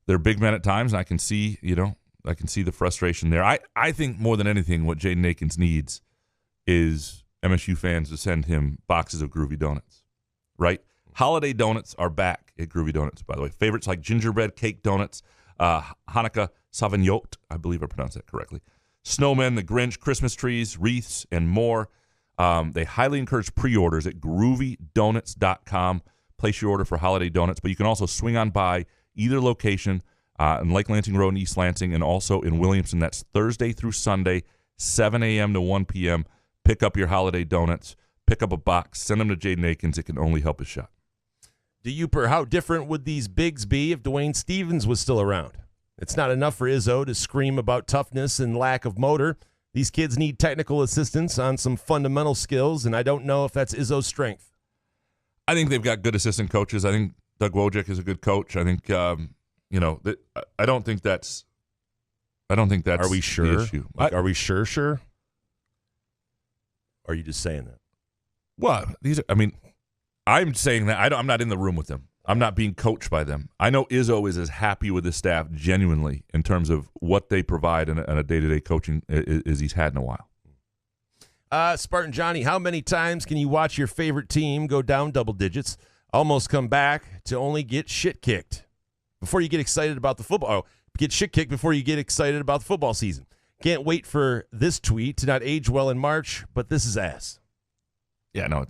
their big men at times, and I can see the frustration there. I think more than anything, what Jaden Akins needs is MSU fans to send him boxes of Groovy Donuts, right? Holiday donuts are back at Groovy Donuts, by the way. Favorites like gingerbread cake donuts, Hanukkah Sauvignon, I believe I pronounced that correctly, snowmen, the Grinch, Christmas trees, wreaths, and more. They highly encourage pre-orders at groovydonuts.com. Place your order for holiday donuts, but you can also swing on by either location in Lake Lansing Road in East Lansing and also in Williamson. That's Thursday through Sunday, 7 a.m. to 1 p.m. Pick up your holiday donuts. Pick up a box. Send them to Jaden Akins. It can only help his shot. DeUper, how different would these bigs be if Dwayne Stevens was still around? It's not enough for Izzo to scream about toughness and lack of motor. These kids need technical assistance on some fundamental skills, and I don't know if that's Izzo's strength. I think they've got good assistant coaches. I think Doug Wojcik is a good coach. I think I don't think that's. Are we sure? The issue. Are we sure? Sure. Or are you just saying that? Well, I'm saying that I'm not in the room with them. I'm not being coached by them. I know Izzo is as happy with his staff genuinely in terms of what they provide in a day-to-day coaching as he's had in a while. Spartan Johnny, how many times can you watch your favorite team go down double digits, almost come back to only get shit kicked before you get excited about the football? Oh, get shit kicked before you get excited about the football season. Can't wait for this tweet to not age well in March, but this is ass. Yeah, no,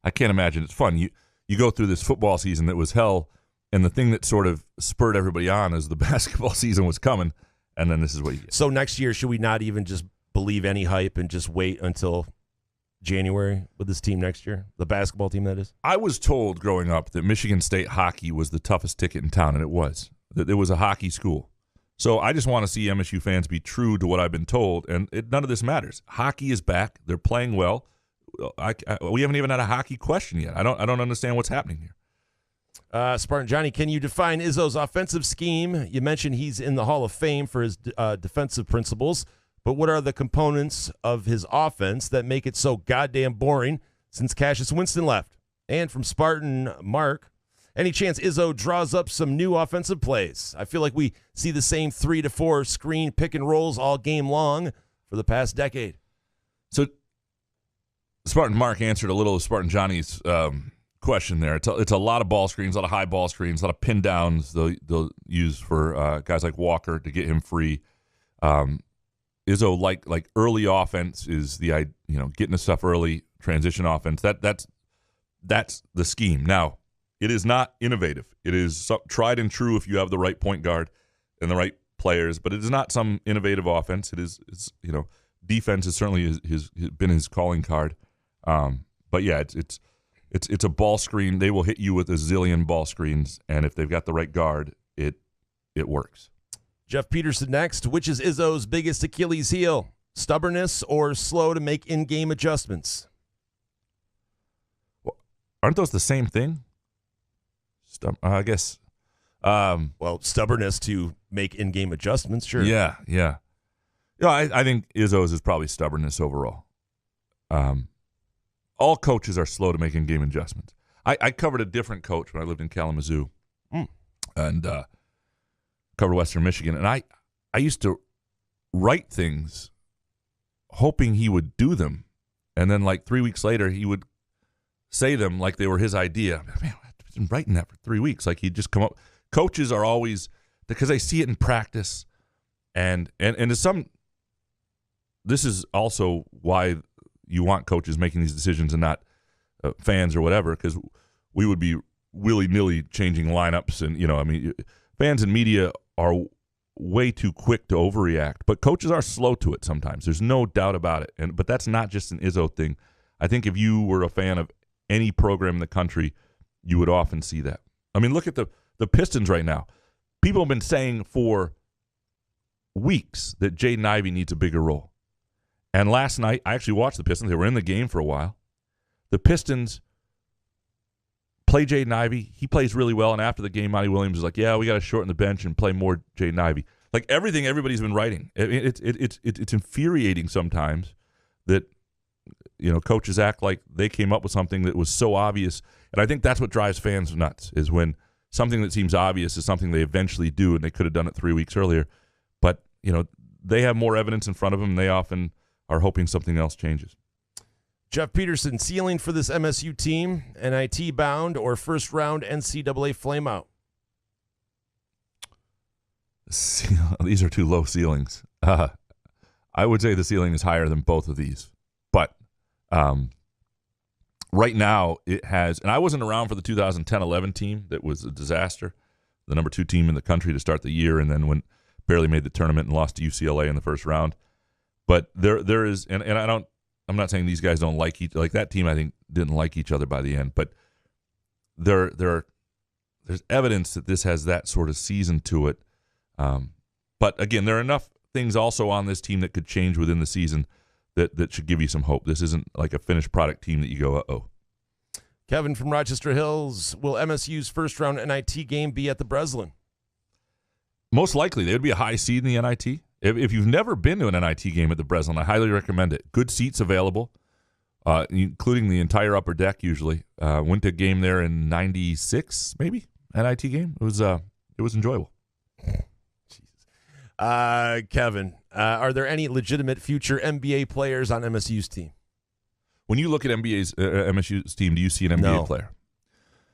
I can't imagine. It's fun. You go through this football season that was hell, and the thing that sort of spurred everybody on is the basketball season was coming, and then this is what you get. So next year, should we not even just believe any hype and just wait until January with this team next year? The basketball team, that is? I was told growing up that Michigan State hockey was the toughest ticket in town, and it was. That it was a hockey school. So I just want to see MSU fans be true to what I've been told, and none of this matters. Hockey is back. They're playing well. We haven't even had a hockey question yet. I don't understand what's happening here. Spartan Johnny, can you define Izzo's offensive scheme? You mentioned he's in the Hall of Fame for his defensive principles, but what are the components of his offense that make it so goddamn boring since Cassius Winston left? And from Spartan Mark, any chance Izzo draws up some new offensive plays? I feel like we see the same 3 to 4 screen pick and rolls all game long for the past decade. So Spartan Mark answered a little of Spartan Johnny's question there. It's a lot of ball screens, a lot of high ball screens, a lot of pin downs they'll use for guys like Walker to get him free. Izzo like early offense is the getting the stuff early, transition offense. That's the scheme. Now, it is not innovative. It is tried and true if you have the right point guard and the right players, but it is not some innovative offense. It's defense is certainly been his calling card. But yeah, it's a ball screen. They will hit you with a zillion ball screens, and if they've got the right guard, it works. Jeff Peterson next. Which is Izzo's biggest Achilles heel? Stubbornness or slow to make in-game adjustments? Well, aren't those the same thing? I guess. Well, stubbornness to make in-game adjustments, sure. Yeah. I think Izzo's is probably stubbornness overall. All coaches are slow to make in-game adjustments. I covered a different coach when I lived in Kalamazoo and covered Western Michigan, and I used to write things hoping he would do them, and then like 3 weeks later he would say them like they were his idea. Man, been writing that for 3 weeks. Like he'd just come up. Coaches are always, because they see it in practice, and to some, this is also why you want coaches making these decisions and not fans or whatever, because we would be willy-nilly changing lineups. And, fans and media are way too quick to overreact, but coaches are slow to it sometimes. There's no doubt about it. But that's not just an Izzo thing. I think if you were a fan of any program in the country, you would often see that. I mean, look at the Pistons right now. People have been saying for weeks that Jaden Ivey needs a bigger role. And last night, I actually watched the Pistons. They were in the game for a while. The Pistons play Jaden Ivey. He plays really well. And after the game, Monty Williams is like, yeah, we got to shorten the bench and play more Jaden Ivey. Like everything everybody's been writing. It's infuriating sometimes that, coaches act like they came up with something that was so obvious. And I think that's what drives fans nuts, is when something that seems obvious is something they eventually do, and they could have done it 3 weeks earlier. But, they have more evidence in front of them, and they often are hoping something else changes. Jeff Peterson, ceiling for this MSU team, NIT bound or first round NCAA flameout? These are too low ceilings. I would say the ceiling is higher than both of these. But right now it has, and I wasn't around for the 2010-11 team that was a disaster, the number 2 team in the country to start the year, and then barely made the tournament and lost to UCLA in the first round. But there is, and I'm not saying these guys don't like that team. I think didn't like each other by the end, but there's evidence that this has that sort of season to it. But again, there are enough things also on this team that could change within the season that should give you some hope. This isn't like a finished product team that you go, uh-oh. Kevin from Rochester Hills, will MSU's first round NIT game be at the Breslin? Most likely, they would be a high seed in the NIT. If you've never been to an NIT game at the Breslin, I highly recommend it. Good seats available, including the entire upper deck usually. Went to a game there in 96, maybe, NIT game. It was enjoyable. Kevin, are there any legitimate future NBA players on MSU's team? When you look at MSU's team, do you see an NBA player?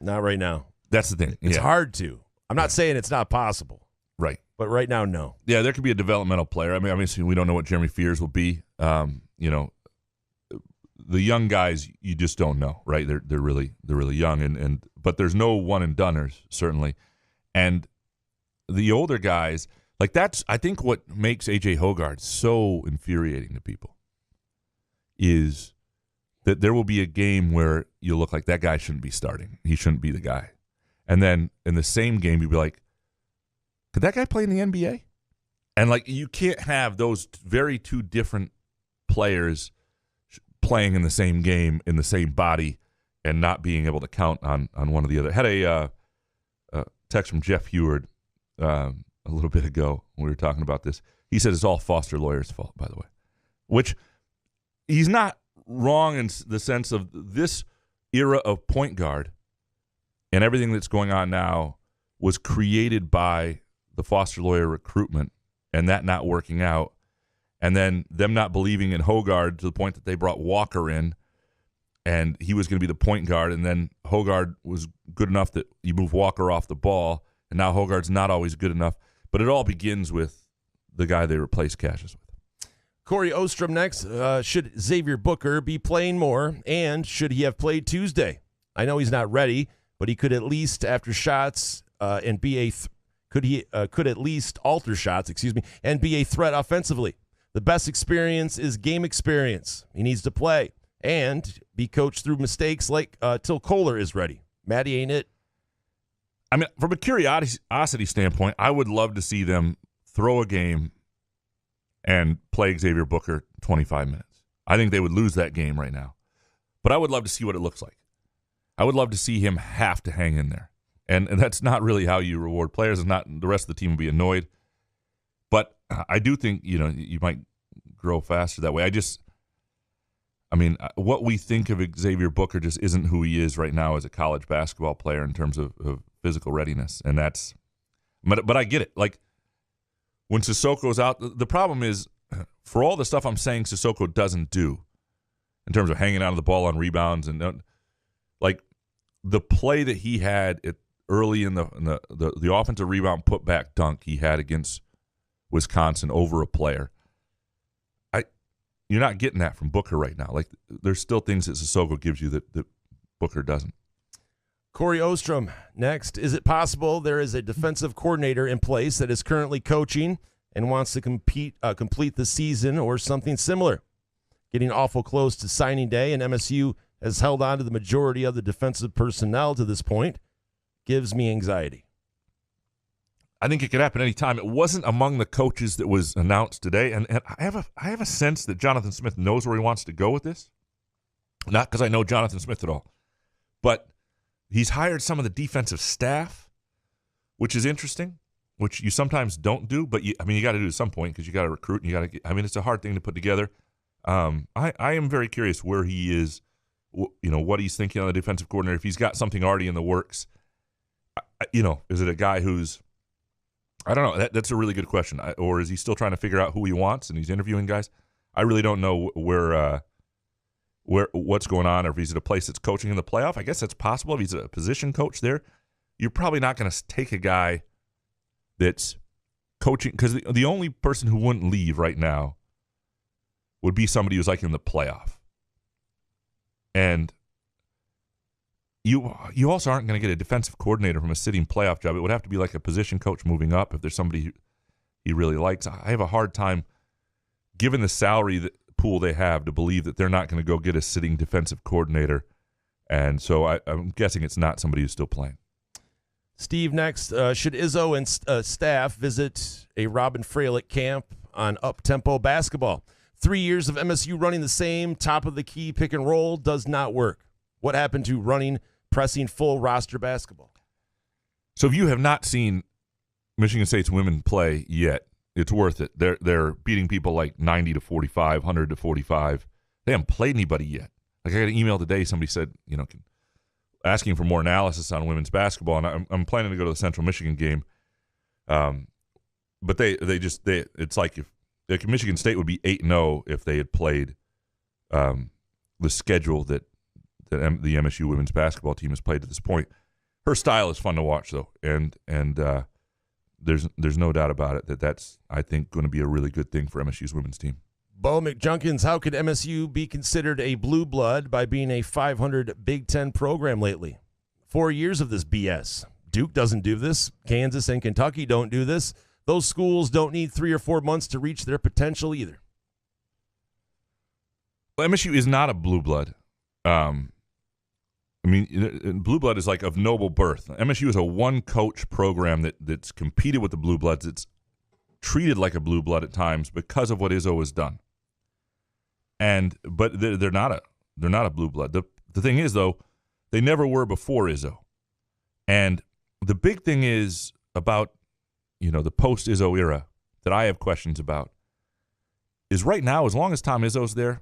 Not right now. That's the thing. It's hard to. I'm not saying it's not possible. Right. But right now, no. Yeah, there could be a developmental player. I mean, obviously, we don't know what Jeremy Fears will be. The young guys, you just don't know, right? They're really young, but there's no one and doneers certainly, and the older guys, like that's I think what makes AJ Hoggard so infuriating to people is that there will be a game where you look like that guy shouldn't be starting. He shouldn't be the guy, and then in the same game you'd be like, could that guy play in the NBA? And like you can't have those very two different players playing in the same game in the same body and not being able to count on one or the other. Had a text from Jeff Heward a little bit ago when we were talking about this. He said it's all Foster Lawyer's fault, by the way, which he's not wrong in the sense of this era of point guard and everything that's going on now was created by the Foster Lawyer recruitment and that not working out, and then them not believing in Hoggard to the point that they brought Walker in, and he was going to be the point guard, and then Hoggard was good enough that you move Walker off the ball, and now Hoggard's not always good enough. But it all begins with the guy they replaced Cassius with. Corey Ostrom next. Should Xavier Booker be playing more, and should he have played Tuesday? I know he's not ready, but he could at least after shots and be could at least alter shots, and be a threat offensively. The best experience is game experience. He needs to play and be coached through mistakes like till Kohler is ready. Maddie, ain't it? I mean, from a curiosity standpoint, I would love to see them throw a game and play Xavier Booker 25 minutes. I think they would lose that game right now. But I would love to see what it looks like. I would love to see him have to hang in there. And that's not really how you reward players. And not the rest of the team will be annoyed. But I do think, you might grow faster that way. What we think of Xavier Booker just isn't who he is right now as a college basketball player in terms of physical readiness. And but I get it. Like, when Sissoko's out, the problem is, for all the stuff I'm saying Sissoko doesn't do, in terms of hanging out of the ball on rebounds, and the play that he had early in the offensive rebound putback dunk he had against Wisconsin over a player, you're not getting that from Booker right now. Like, there's still things that Sissoko gives you that Booker doesn't. Corey Ostrom next. Is it possible there is a defensive coordinator in place that is currently coaching and wants to complete the season or something similar? Getting awful close to signing day, and MSU has held on to the majority of the defensive personnel to this point. Gives me anxiety. I think it could happen any time. It wasn't among the coaches that was announced today, and I have a sense that Jonathan Smith knows where he wants to go with this. Not because I know Jonathan Smith at all, but he's hired some of the defensive staff, which is interesting, which you sometimes don't do, but you got to do at some point because you got to recruit and it's a hard thing to put together. I am very curious where he is, what he's thinking on the defensive coordinator. If he's got something already in the works, is it a guy who's, I don't know. That's a really good question. Or is he still trying to figure out who he wants and he's interviewing guys? I really don't know where what's going on, or if he's at a place that's coaching in the playoff. I guess that's possible. If he's a position coach there, you're probably not going to take a guy that's coaching, because the only person who wouldn't leave right now would be somebody who's like in the playoff. And you also aren't going to get a defensive coordinator from a sitting playoff job. It would have to be like a position coach moving up if there's somebody he really likes. I have a hard time, given the salary pool they have, to believe that they're not going to go get a sitting defensive coordinator. And so I'm guessing it's not somebody who's still playing. Steve, next. Should Izzo and staff visit a Robin Fralick camp on up-tempo basketball? 3 years of MSU running the same top-of-the-key pick and roll does not work. What happened to pressing full roster basketball? So if you have not seen Michigan State's women play yet, it's worth it. They're beating people like 90-45, 100-45. They haven't played anybody yet. Like, I got an email today. Somebody said, asking for more analysis on women's basketball, and I'm planning to go to the Central Michigan game. But it's like if Michigan State would be 8-0 if they had played the schedule that the MSU women's basketball team has played to this point. Her style is fun to watch, though, and there's no doubt about it that's, I think, going to be a really good thing for MSU's women's team. Bo McJunkins, how could MSU be considered a blue blood by being a 500 Big Ten program lately? 4 years of this BS. Duke doesn't do this. Kansas and Kentucky don't do this. Those schools don't need 3 or 4 months to reach their potential either. Well, MSU is not a blue blood. Blue blood is like of noble birth. MSU is a one-coach program that's competed with the blue bloods. It's treated like a blue blood at times because of what Izzo has done. But they're not a blue blood. The thing is, though, they never were before Izzo. And the big thing is about the post-Izzo era that I have questions about is right now, as long as Tom Izzo's there,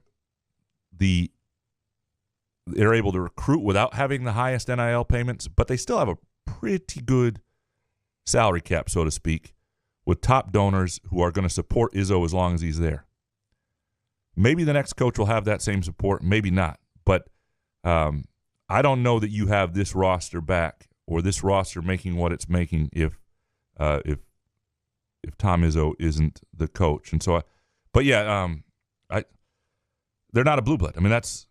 they're able to recruit without having the highest NIL payments, but they still have a pretty good salary cap, so to speak, with top donors who are going to support Izzo as long as he's there. Maybe the next coach will have that same support, maybe not. But I don't know that you have this roster back or this roster making what it's making if Tom Izzo isn't the coach. And so, they're not a blue blood. I mean, that's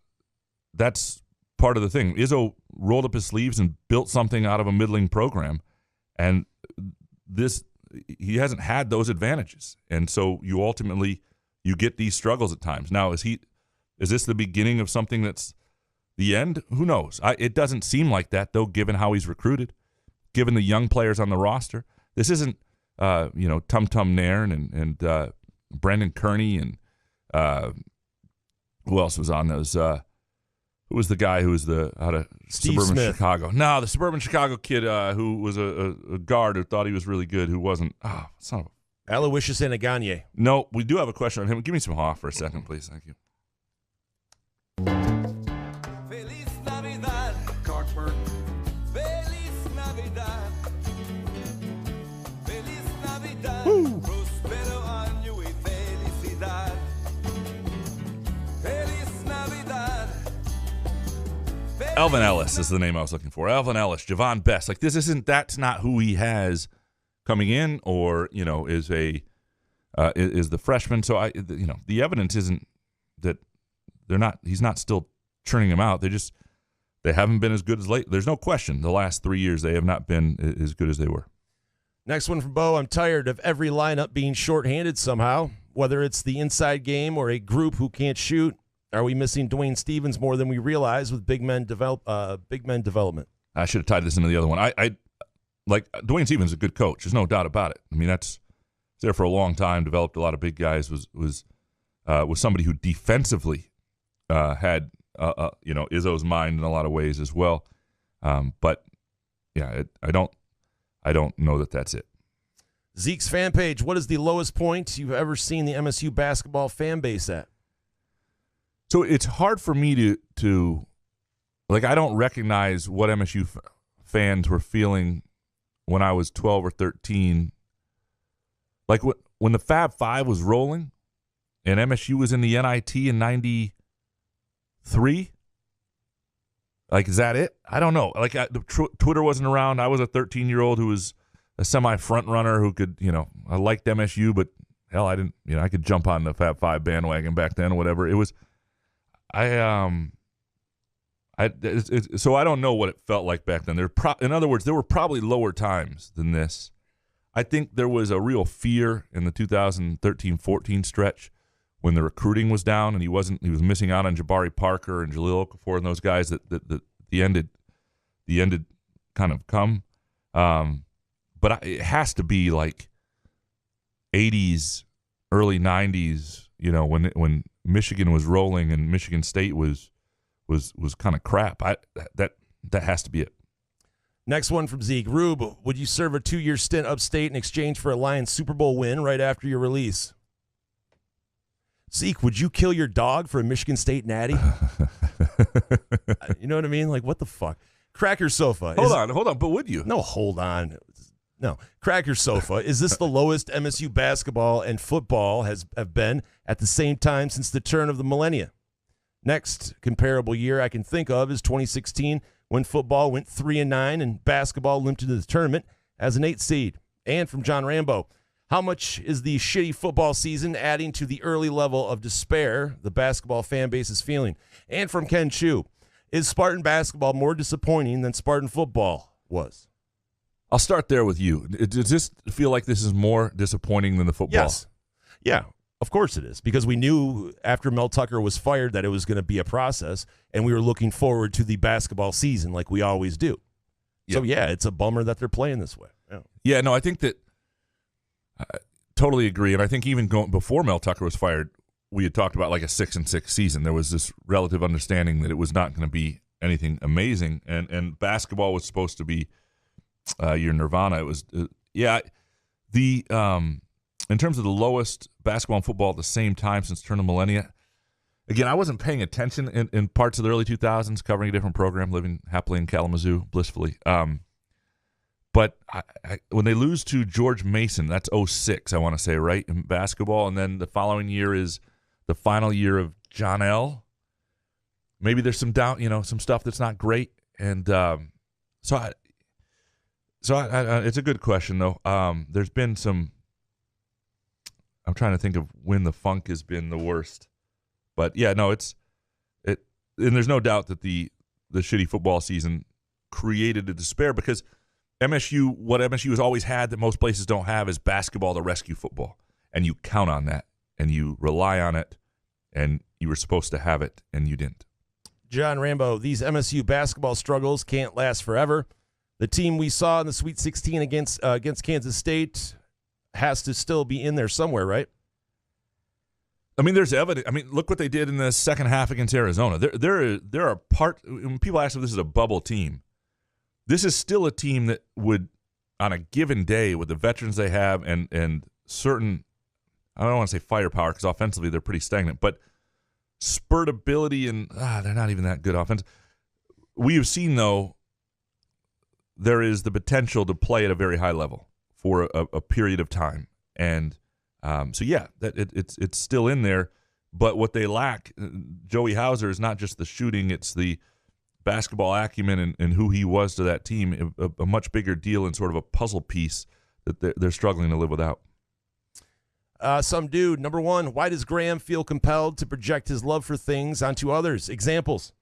part of the thing. Izzo rolled up his sleeves and built something out of a middling program, and he hasn't had those advantages, and so you get these struggles at times. Now, is this the beginning of something that's the end? Who knows? It doesn't seem like that, though, given how he's recruited, given the young players on the roster. This isn't Tum Tum Nairn and Brendan Kearney and who else was on those? Who was the guy who was out of suburban Smith. Chicago? No, the suburban Chicago kid who was a guard who thought he was really good, who wasn't. Oh, son of a... Aloysius Anaganye. No, we do have a question on him. Give me some Hoff for a second, please. Thank you. Feliz Navidad, Cockburn. Feliz Navidad. Feliz Navidad. Prospero año y felicidad. Feliz Navidad. Elvin Ellis is the name I was looking for. Elvin Ellis, Javon Best. Like that's not who he has coming in, or is the freshman. So the evidence isn't that he's not still churning them out. They haven't been as good as late. There's no question. The last 3 years they have not been as good as they were. Next one from Bo. I'm tired of every lineup being shorthanded somehow, whether it's the inside game or a group who can't shoot. Are we missing Dwayne Stevens more than we realize with big men development? I should have tied this into the other one. I like Dwayne Stevens is a good coach. There's no doubt about it. I mean, that's there for a long time. Developed a lot of big guys. Was somebody who defensively had Izzo's mind in a lot of ways as well. But yeah, I don't know that that's it. Zeke's fan page. What is the lowest point you've ever seen the MSU basketball fan base at? So it's hard for me to I don't recognize what MSU fans were feeling when I was 12 or 13. Like when the Fab Five was rolling and MSU was in the NIT in 93. Like, is that it? I don't know. Like, Twitter wasn't around. I was a 13-year-old who was a semi-front runner who could, I liked MSU, but hell, I didn't, I could jump on the Fab Five bandwagon back then or whatever. It was, so I don't know what it felt like back then. In other words, there were probably lower times than this. I think there was a real fear in the 2013-14 stretch when the recruiting was down and he was missing out on Jabari Parker and Jahlil Okafor and those guys that the end kind of come. But it has to be like 80s, early 90s, when Michigan was rolling and Michigan State was kind of crap. That has to be it. Next one from Zeke. Rube, would you serve a 2-year stint upstate in exchange for a Lions Super Bowl win right after your release? Zeke, would you kill your dog for a Michigan State natty? You know what I mean? Like, what the fuck? Cracker Sofa. Hold on. But would you? No, hold on. No. Cracker Sofa. Is this the lowest MSU basketball and football have been at the same time since the turn of the millennia? Next comparable year I can think of is 2016, when football went 3-9 and basketball limped into the tournament as an 8th seed. And from John Rambo, how much is the shitty football season adding to the early level of despair the basketball fan base is feeling? And from Ken Chu, is Spartan basketball more disappointing than Spartan football was? I'll start there with you. Does this feel like this is more disappointing than the football? Yes. Yeah, of course it is, because we knew after Mel Tucker was fired that it was going to be a process, and we were looking forward to the basketball season like we always do. Yep. So, yeah, it's a bummer that they're playing this way. Yeah, no, I think that I totally agree, and I think even before Mel Tucker was fired, we had talked about like a 6-6 season. There was this relative understanding that it was not going to be anything amazing, and basketball was supposed to be your nirvana. It was, in terms of the lowest basketball and football at the same time since turn of millennia, again, I wasn't paying attention in parts of the early 2000s, covering a different program, living happily in Kalamazoo, blissfully. But when they lose to George Mason, that's 06, I want to say, right, in basketball, and then the following year is the final year of John L. Maybe there's some doubt, some stuff that's not great, and so it's a good question though. There's been some. I'm trying to think of when the funk has been the worst, but yeah, no, and there's no doubt that the shitty football season created a despair, because what MSU has always had that most places don't have is basketball to rescue football, and you count on that and you rely on it, and you were supposed to have it and you didn't. John Rambo, these MSU basketball struggles can't last forever. The team we saw in the Sweet 16 against Kansas State has to still be in there somewhere, right? I mean, there's evidence. I mean, look what they did in the second half against Arizona. There are when people ask if this is a bubble team, this is still a team that would, on a given day, with the veterans they have and certain, I don't want to say firepower because offensively they're pretty stagnant, but spurt ability and they're not even that good offense. We have seen, though, there is the potential to play at a very high level for a period of time. And so, yeah, it's still in there. But what they lack, Joey Hauser, is not just the shooting, it's the basketball acumen and who he was to that team, a much bigger deal and sort of a puzzle piece that they're struggling to live without. Some dude, number one, why does Graham feel compelled to project his love for things onto others? Examples: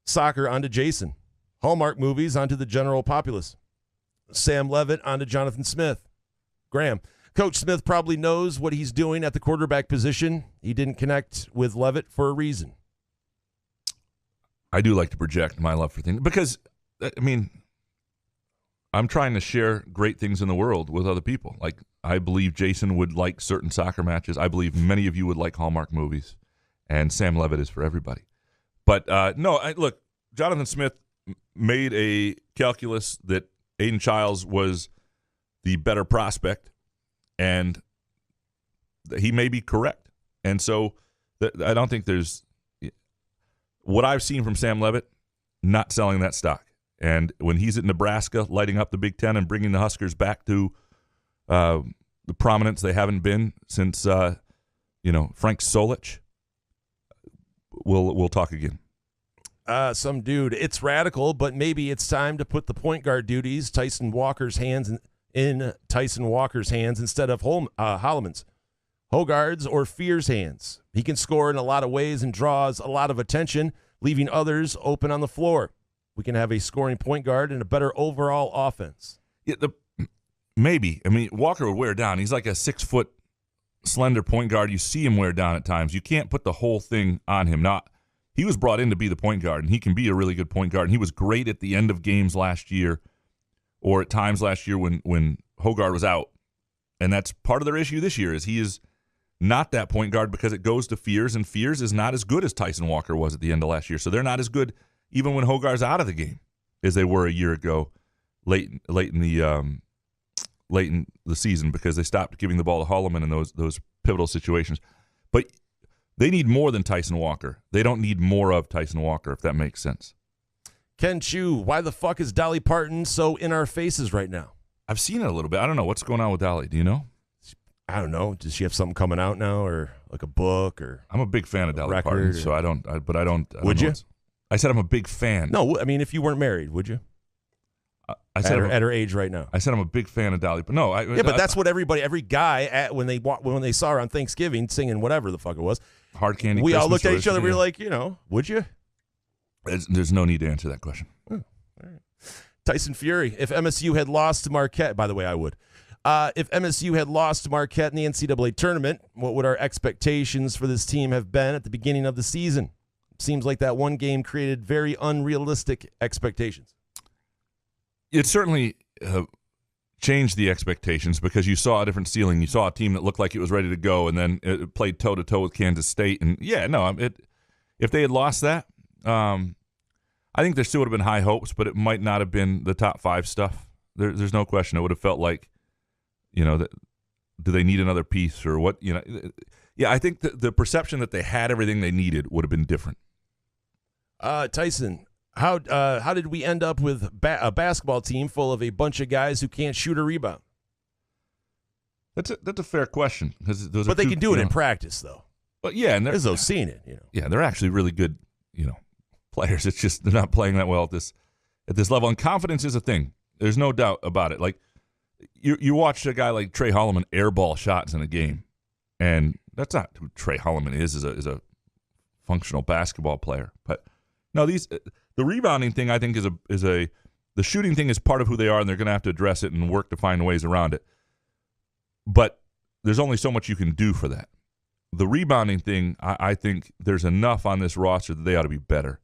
soccer onto Jason, Hallmark movies onto the general populace, Sam Levitt onto Jonathan Smith. Graham: Coach Smith probably knows what he's doing at the quarterback position. He didn't connect with Levitt for a reason. I do like to project my love for things because, I mean, I'm trying to share great things in the world with other people. Like, I believe Jason would like certain soccer matches. I believe many of you would like Hallmark movies, and Sam Levitt is for everybody. But look, Jonathan Smith made a calculus that Aiden Childs was the better prospect, and he may be correct. And so I don't think there's what I've seen from Sam Levitt, not selling that stock. And when he's at Nebraska, lighting up the Big Ten and bringing the Huskers back to the prominence they haven't been since, Frank Solich, we'll talk again. Some dude, it's radical, but maybe it's time to put the point guard duties Tyson Walker's hands in Tyson Walker's hands instead of Holloman's, Hoggard's, or Fear's hands. He can score in a lot of ways and draws a lot of attention, leaving others open on the floor. We can have a scoring point guard and a better overall offense. Yeah, maybe. I mean, Walker would wear down. He's like a 6-foot slender point guard. You see him wear down at times. You can't put the whole thing on him. Now, he was brought in to be the point guard, and he can be a really good point guard. And he was great at the end of games last year, or at times last year when Hoggard was out. And that's part of their issue this year is he is not that point guard because it goes to Fears, and Fears is not as good as Tyson Walker was at the end of last year. So they're not as good even when Hoggard's out of the game as they were a year ago, late in the season, because they stopped giving the ball to Holloman in those pivotal situations. But they need more than Tyson Walker. They don't need more of Tyson Walker, if that makes sense. Ken Chu, why the fuck is Dolly Parton so in our faces right now? I've seen it a little bit. I don't know what's going on with Dolly. Do you know? I don't know. Does she have something coming out now, or like a book, or? I'm a big fan of Dolly record, Parton, so I don't. Would you? I said I'm a big fan. No, I mean, if you weren't married, would you? I said at her age right now. I said I'm a big fan of Dolly, but no. But that's what every guy when they saw her on Thanksgiving singing whatever the fuck it was, Hard Candy. We Christmas all looked at each other. Yeah. We were like, would you? There's no need to answer that question. Oh, all right. Tyson Fury, if MSU had lost to Marquette, by the way, I would. If MSU had lost to Marquette in the NCAA tournament, what would our expectations for this team have been at the beginning of the season? Seems like that one game created very unrealistic expectations. It certainly changed the expectations because you saw a different ceiling. You saw a team that looked like it was ready to go, and then it played toe-to-toe with Kansas State. And, if they had lost that, I think there still would have been high hopes, but it might not have been the top 5 stuff. There's no question. It would have felt like, do they need another piece or what? Yeah, I think the perception that they had everything they needed would have been different. Tyson, how did we end up with a basketball team full of a bunch of guys who can't shoot or rebound? That's a fair question but they can do it in practice, though. But yeah, and Izzo's seen it. Yeah, they're actually really good, players. It's just they're not playing that well at this level. And confidence is a thing. There's no doubt about it. Like you watch a guy like Trey Holloman airball shots in a game, and that's not who Trey Holloman is a functional basketball player. But no, the rebounding thing I think is the shooting thing is part of who they are, and they're going to have to address it and work to find ways around it. But there's only so much you can do for that. The rebounding thing, I think there's enough on this roster that they ought to be better,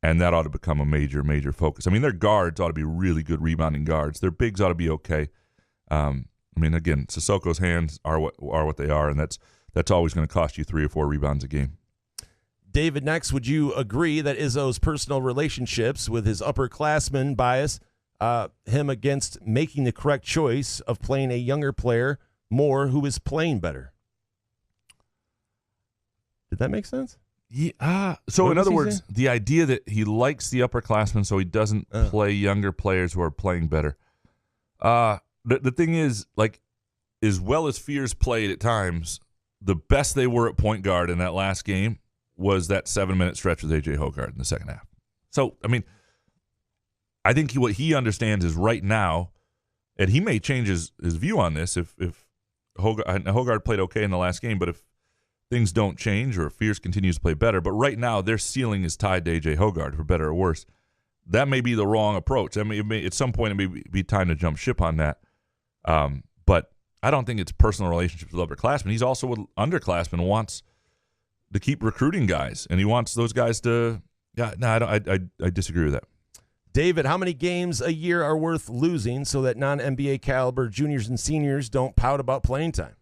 and that ought to become a major, major focus. I mean, their guards ought to be really good rebounding guards. Their bigs ought to be okay. Again, Sissoko's hands are what they are, and that's always going to cost you 3 or 4 rebounds a game. David, next, would you agree that Izzo's personal relationships with his upperclassmen bias him against making the correct choice of playing a younger player more who is playing better? Did that make sense? Yeah. So in other words, the idea that he likes the upperclassmen so he doesn't play younger players who are playing better. The thing is, like, as well as Fears played at times, the best they were at point guard in that last game was that 7-minute stretch with A.J. Hoggard in the second half. So, I mean, I think what he understands is right now, and he may change his view on this if Hogard played okay in the last game, but if things don't change or Fierce continues to play better, but right now their ceiling is tied to A.J. Hogard, for better or worse. That may be the wrong approach. I mean, at some point it may be time to jump ship on that. But I don't think it's personal relationships with upperclassmen. He's also an underclassman, wants to keep recruiting guys, and he wants those guys to. Yeah, no, I disagree with that. David, how many games a year are worth losing so that non-NBA caliber juniors and seniors don't pout about playing time?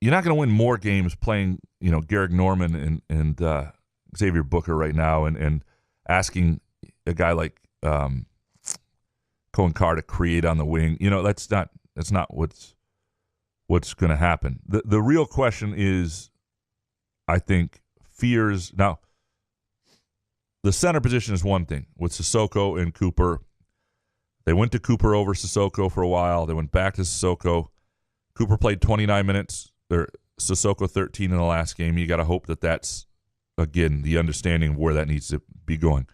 You're not going to win more games playing, Garrick Norman and Xavier Booker right now, and asking a guy like Cohen Carr to create on the wing. That's not what's going to happen. The real question is, I think, Fears. Now, the center position is one thing with Sissoko and Cooper. They went to Cooper over Sissoko for a while. They went back to Sissoko. Cooper played 29 minutes. Sissoko 13 in the last game. You got to hope that that's, again, the understanding of where that needs to be going.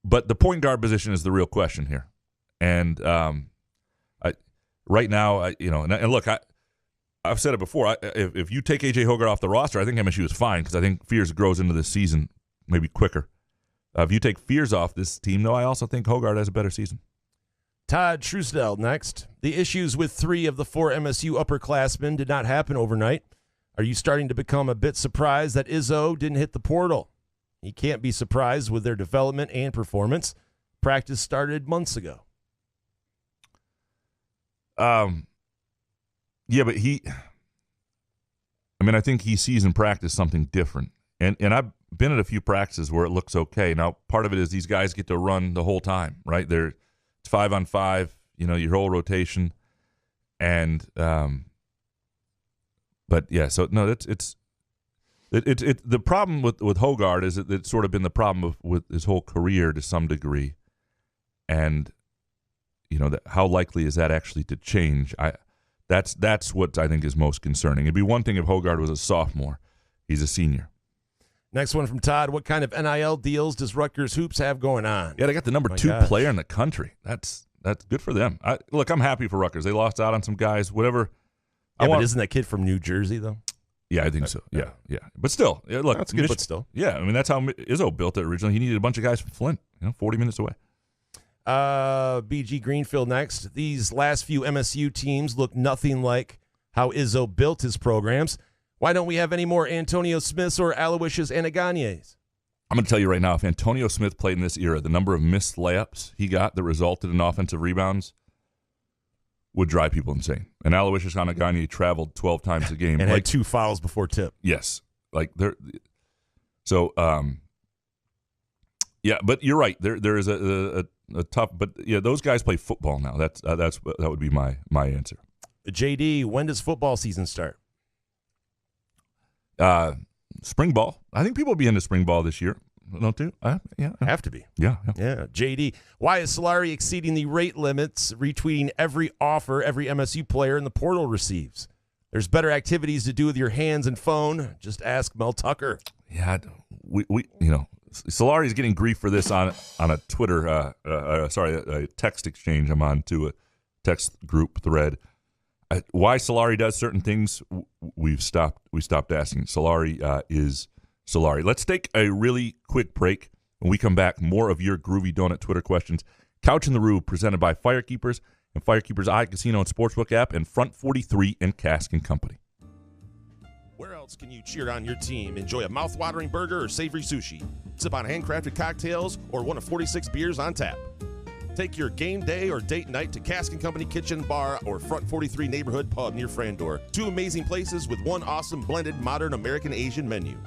But the point guard position is the real question here. And right now, and look, I've said it before. If you take A.J. Hogard off the roster, I think MSU is fine because I think Fears grows into this season maybe quicker. If you take Fears off this team, though, I also think Hogard has a better season. Todd Truesdell next. The issues with 3 of the 4 MSU upperclassmen did not happen overnight. Are you starting to become a bit surprised that Izzo didn't hit the portal? He can't be surprised with their development and performance. Practice started months ago. Yeah, but I think he sees in practice something different. And I've been at a few practices where it looks okay. Now, part of it is these guys get to run the whole time, right? It's 5-on-5, your whole rotation. And but yeah, so no, it's the problem with Hogard is that it's sort of been the problem with his whole career to some degree. And how likely is that actually to change? That's what I think is most concerning. It'd be one thing if Hogard was a sophomore. He's a senior. Next one from Todd. What kind of NIL deals does Rutgers Hoops have going on? Yeah, they got the number 2 player in the country. That's good for them. Look, I'm happy for Rutgers. They lost out on some guys, whatever. But isn't that kid from New Jersey, though? Yeah, I think so. Yeah. But still, look. That's good, but still. Yeah, that's how Izzo built it originally. He needed a bunch of guys from Flint, 40 minutes away. BG Greenfield next. These last few MSU teams look nothing like how Izzo built his programs. Why don't we have any more Antonio Smiths or Aloysius Anaganyes? I'm going to tell you right now, if Antonio Smith played in this era, the number of missed layups he got that resulted in offensive rebounds would drive people insane. And Aloysius Anaganye traveled 12 times a game. And had 2 fouls before tip. Yes. Yeah, but you're right. There is a tough, but yeah, those guys play football now. That would be my answer. JD, when does football season start? Spring ball. I think people will be into spring ball this year. Don't you? Yeah. Have to be. Yeah. JD, why is Solari exceeding the rate limits, retweeting every offer every MSU player in the portal receives? There's better activities to do with your hands and phone. Just ask Mel Tucker. Yeah, we Solari is getting grief for this on a Twitter, a text exchange I'm on to a text group thread. Why Solari does certain things, we stopped asking. Solari is Solari. Let's take a really quick break. When we come back, more of your Groovy Donut Twitter questions. Couch in the Roo, presented by Firekeepers and Firekeepers iCasino and Sportsbook app, and Front 43 and Cask & Company. Where else can you cheer on your team? Enjoy a mouth-watering burger or savory sushi. Sip on handcrafted cocktails or one of 46 beers on tap. Take your game day or date night to Cask & Company Kitchen, Bar, or Front 43 Neighborhood Pub near Frandor. 2 amazing places with 1 awesome blended modern American-Asian menu.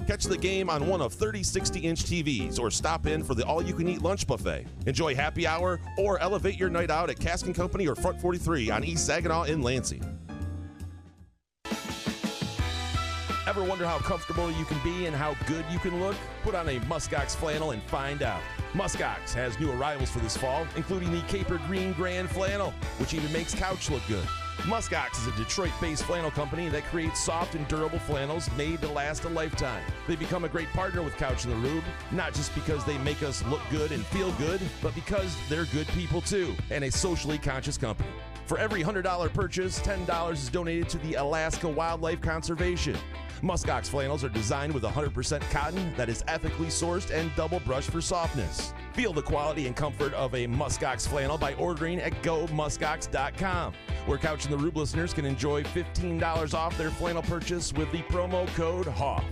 Catch the game on one of 30 60-inch TVs or stop in for the all-you-can-eat lunch buffet. Enjoy happy hour or elevate your night out at Cask & Company or Front 43 on East Saginaw in Lansing. Ever wonder how comfortable you can be and how good you can look? Put on a Muskox flannel and find out. Muskox has new arrivals for this fall, including the Caper Green Grand Flannel, which even makes couch look good. Muskox is a Detroit-based flannel company that creates soft and durable flannels made to last a lifetime. They become a great partner with Couch in the Rube, not just because they make us look good and feel good, but because they're good people too, and a socially conscious company. For every $100 purchase, $10 is donated to the Alaska Wildlife Conservation. Muskox flannels are designed with 100% cotton that is ethically sourced and double brushed for softness. Feel the quality and comfort of a Muskox flannel by ordering at gomuskox.com, where Couch in the Rube listeners can enjoy $15 off their flannel purchase with the promo code HOFF.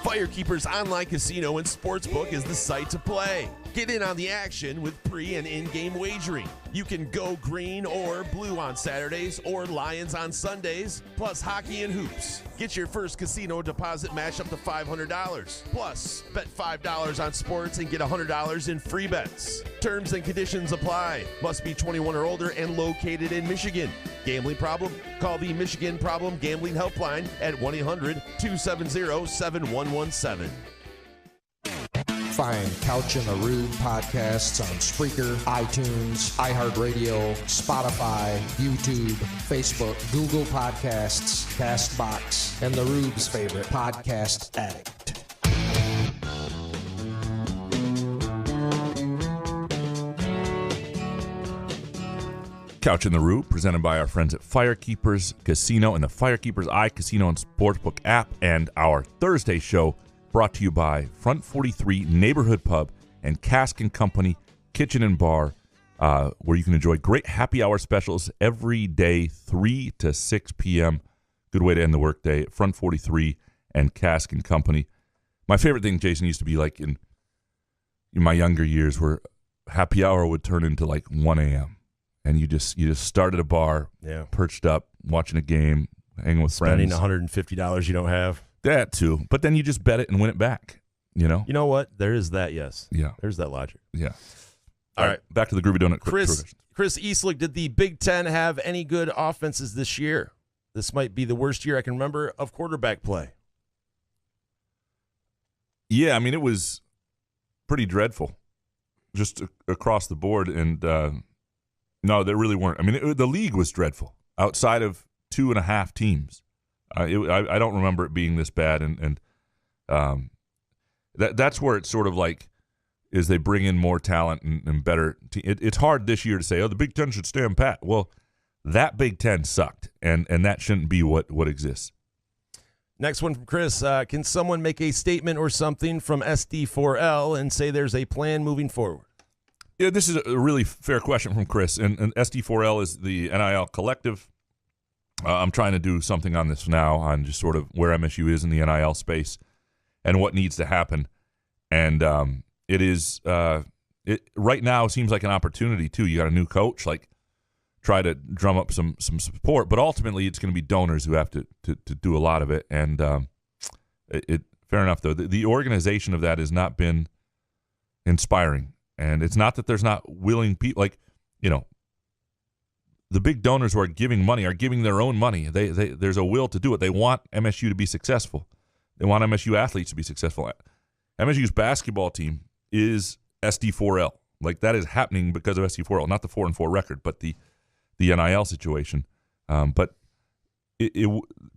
Firekeepers Online Casino and Sportsbook is the site to play. Get in on the action with pre- and in-game wagering. You can go green or blue on Saturdays or Lions on Sundays, plus hockey and hoops. Get your first casino deposit match up to $500. Plus, bet $5 on sports and get $100 in free bets. Terms and conditions apply. Must be 21 or older and located in Michigan. Gambling problem? Call the Michigan Problem Gambling Helpline at 1-800-270-7117. Find Couch in the Rube podcasts on Spreaker, iTunes, iHeartRadio, Spotify, YouTube, Facebook, Google Podcasts, CastBox, and the Rube's favorite podcast addict. Couch in the Rube, presented by our friends at Firekeepers Casino and the Firekeepers iCasino and Sportsbook app, and our Thursday show brought to you by Front 43 Neighborhood Pub and Cask & Company Kitchen and Bar, where you can enjoy great happy hour specials every day, 3 to 6 p.m. Good way to end the workday at Front 43 and Cask & Company. My favorite thing, Jason, used to be like in my younger years where happy hour would turn into like 1 a.m. and you just started a bar, perched up, watching a game, hanging with Spending friends. $150 you don't have. That too. But then you just bet it and win it back, you know? You know what? There is that, yes. Yeah. There's that logic. Yeah. All right. Back to the Groovy Donut. Chris Eastlick, did the Big Ten have any good offenses this year? This might be the worst year I can remember of quarterback play. Yeah, I mean, it was pretty dreadful just across the board. And no, there really weren't. I mean, the league was dreadful outside of 2.5 teams. I don't remember it being this bad, and that's where it's sort of like is they bring in more talent and better. It's hard this year to say, oh, the Big Ten should stand pat. Well, that Big Ten sucked, and that shouldn't be what exists. Next one from Chris. Can someone make a statement or something from SD4L and say there's a plan moving forward? Yeah, this is a really fair question from Chris, and SD4L is the NIL collective. I'm trying to do something on this now on just sort of where MSU is in the NIL space and what needs to happen. And it is right now seems like an opportunity too. You got a new coach, like try to drum up some support, but ultimately it's going to be donors who have to do a lot of it. And fair enough though. The organization of that has not been inspiring, and it's not that there's not willing people. Like, you know, the big donors who are giving money are giving their own money. There's a will to do it. They want MSU to be successful. They want MSU athletes to be successful. MSU's basketball team is SD4L. Like, that is happening because of SD4L, not the 4-4 record, but the NIL situation. But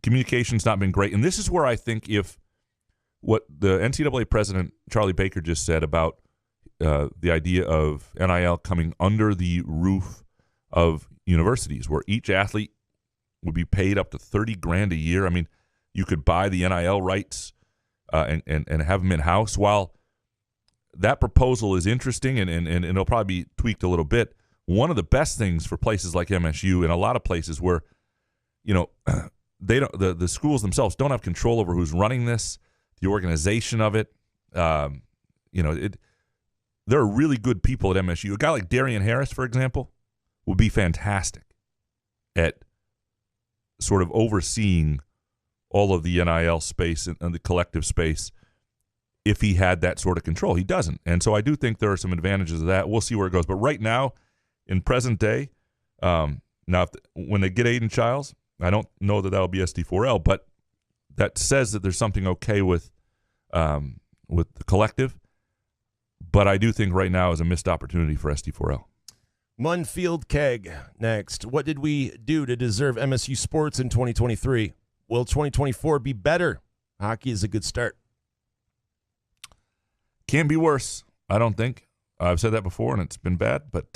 communication's not been great. And this is where I think if what the NCAA president, Charlie Baker, just said about the idea of NIL coming under the roof of universities, where each athlete would be paid up to $30,000 a year. I mean, you could buy the NIL rights and have them in-house. While that proposal is interesting and it'll probably be tweaked a little bit, one of the best things for places like MSU and a lot of places where, you know, they don't, the schools themselves don't have control over who's running this, the organization of it. You know, there are really good people at MSU. A guy like Darian Harris, for example, would be fantastic at sort of overseeing all of the NIL space and the collective space if he had that sort of control. He doesn't. And so I do think there are some advantages of that. We'll see where it goes. But right now, in present day, when they get Aiden Childs, I don't know that that'll be SD4L, but that says that there's something okay with the collective. But I do think right now is a missed opportunity for SD4L. Munfield Keg next. What did we do to deserve MSU sports in 2023? Will 2024 be better? Hockey is a good start. Can't be worse, I don't think. I've said that before, and it's been bad, but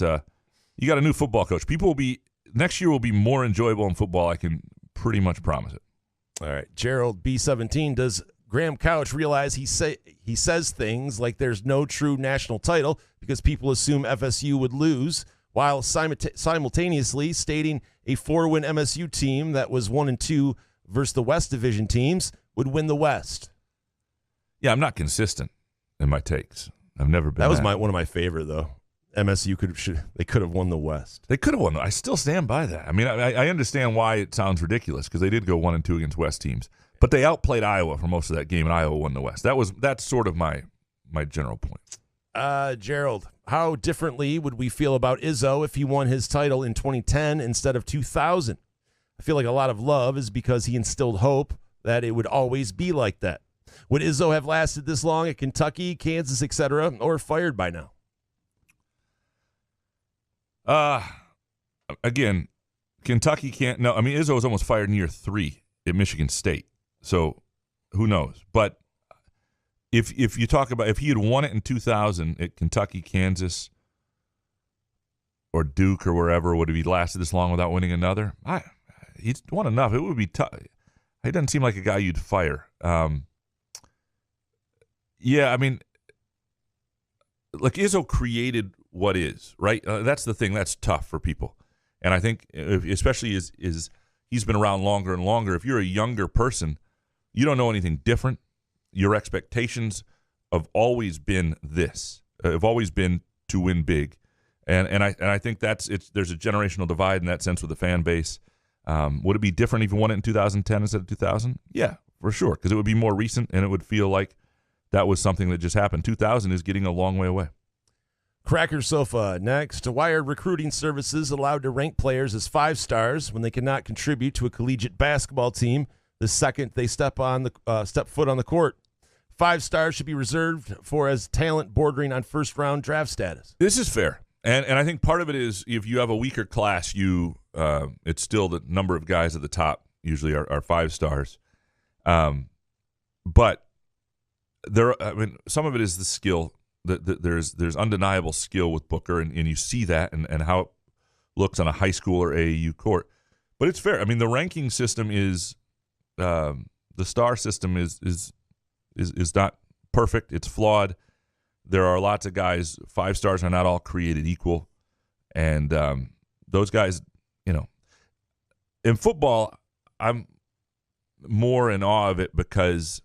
you got a new football coach. Next year will be more enjoyable in football. I can pretty much promise it. All right. Gerald B17, does Graham Couch realize he says things like there's no true national title because people assume FSU would lose, while simultaneously stating a 4-win MSU team that was 1-2 versus the West Division teams would win the West? Yeah, I'm not consistent in my takes. I've never been. That was one of my favorite, though. MSU could have won the West. They could have won. I still stand by that. I mean, I understand why it sounds ridiculous because they did go 1-2 against West teams, but they outplayed Iowa for most of that game, and Iowa won the West. That's sort of my general point. Gerald, how differently would we feel about Izzo if he won his title in 2010 instead of 2000? I feel like a lot of love is because he instilled hope that it would always be like that. Would Izzo have lasted this long at Kentucky, Kansas, etc., or fired by now? Again, Kentucky can't. No, I mean Izzo was almost fired in year 3 at Michigan State, so who knows? But if you talk about if he had won it in 2000 at Kentucky, Kansas, or Duke or wherever, would he lasted this long without winning another? He's won enough. It would be tough. He doesn't seem like a guy you'd fire. Yeah, I mean, like Izzo created what is, right? That's the thing that's tough for people. And I think especially is he's been around longer and longer. If you're a younger person, you don't know anything different. Your expectations have always been this. Have always been to win big. And I think there's a generational divide in that sense with the fan base. Would it be different if you won it in 2010 instead of 2000? Yeah, for sure, because it would be more recent and it would feel like that was something that just happened. 2000 is getting a long way away. Cracker Sofa next. Why are recruiting services allowed to rank players as 5 stars when they cannot contribute to a collegiate basketball team the second they step foot on the court? 5 stars should be reserved for as talent bordering on first-round draft status. This is fair. And I think part of it is if you have a weaker class, it's still the number of guys at the top usually are 5 stars. But some of it is the skill. There's undeniable skill with Booker, and you see that and how it looks on a high school or AAU court. But it's fair. I mean, the ranking system is the star system is not perfect. It's flawed. There are lots of guys. 5 stars are not all created equal, and those guys, in football, I'm more in awe of it because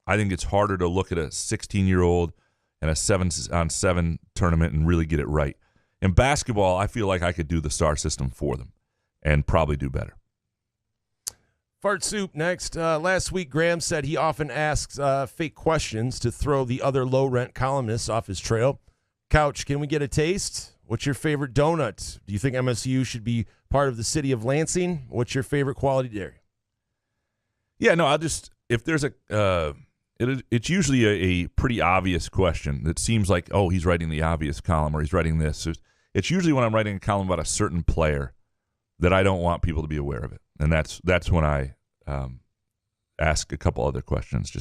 I think it's harder to look at a 16-year-old and a 7-on-7 tournament and really get it right. In basketball, I feel like I could do the star system for them and probably do better. Fart Soup next. Last week, Graham said he often asks fake questions to throw the other low-rent columnists off his trail. Couch, can we get a taste? What's your favorite donut? Do you think MSU should be part of the city of Lansing? What's your favorite quality dairy? Yeah, no, if there's it's usually a pretty obvious question that seems like, oh, he's writing the obvious column or he's writing this. It's usually when I'm writing a column about a certain player that I don't want people to be aware of it. And that's when I ask a couple other questions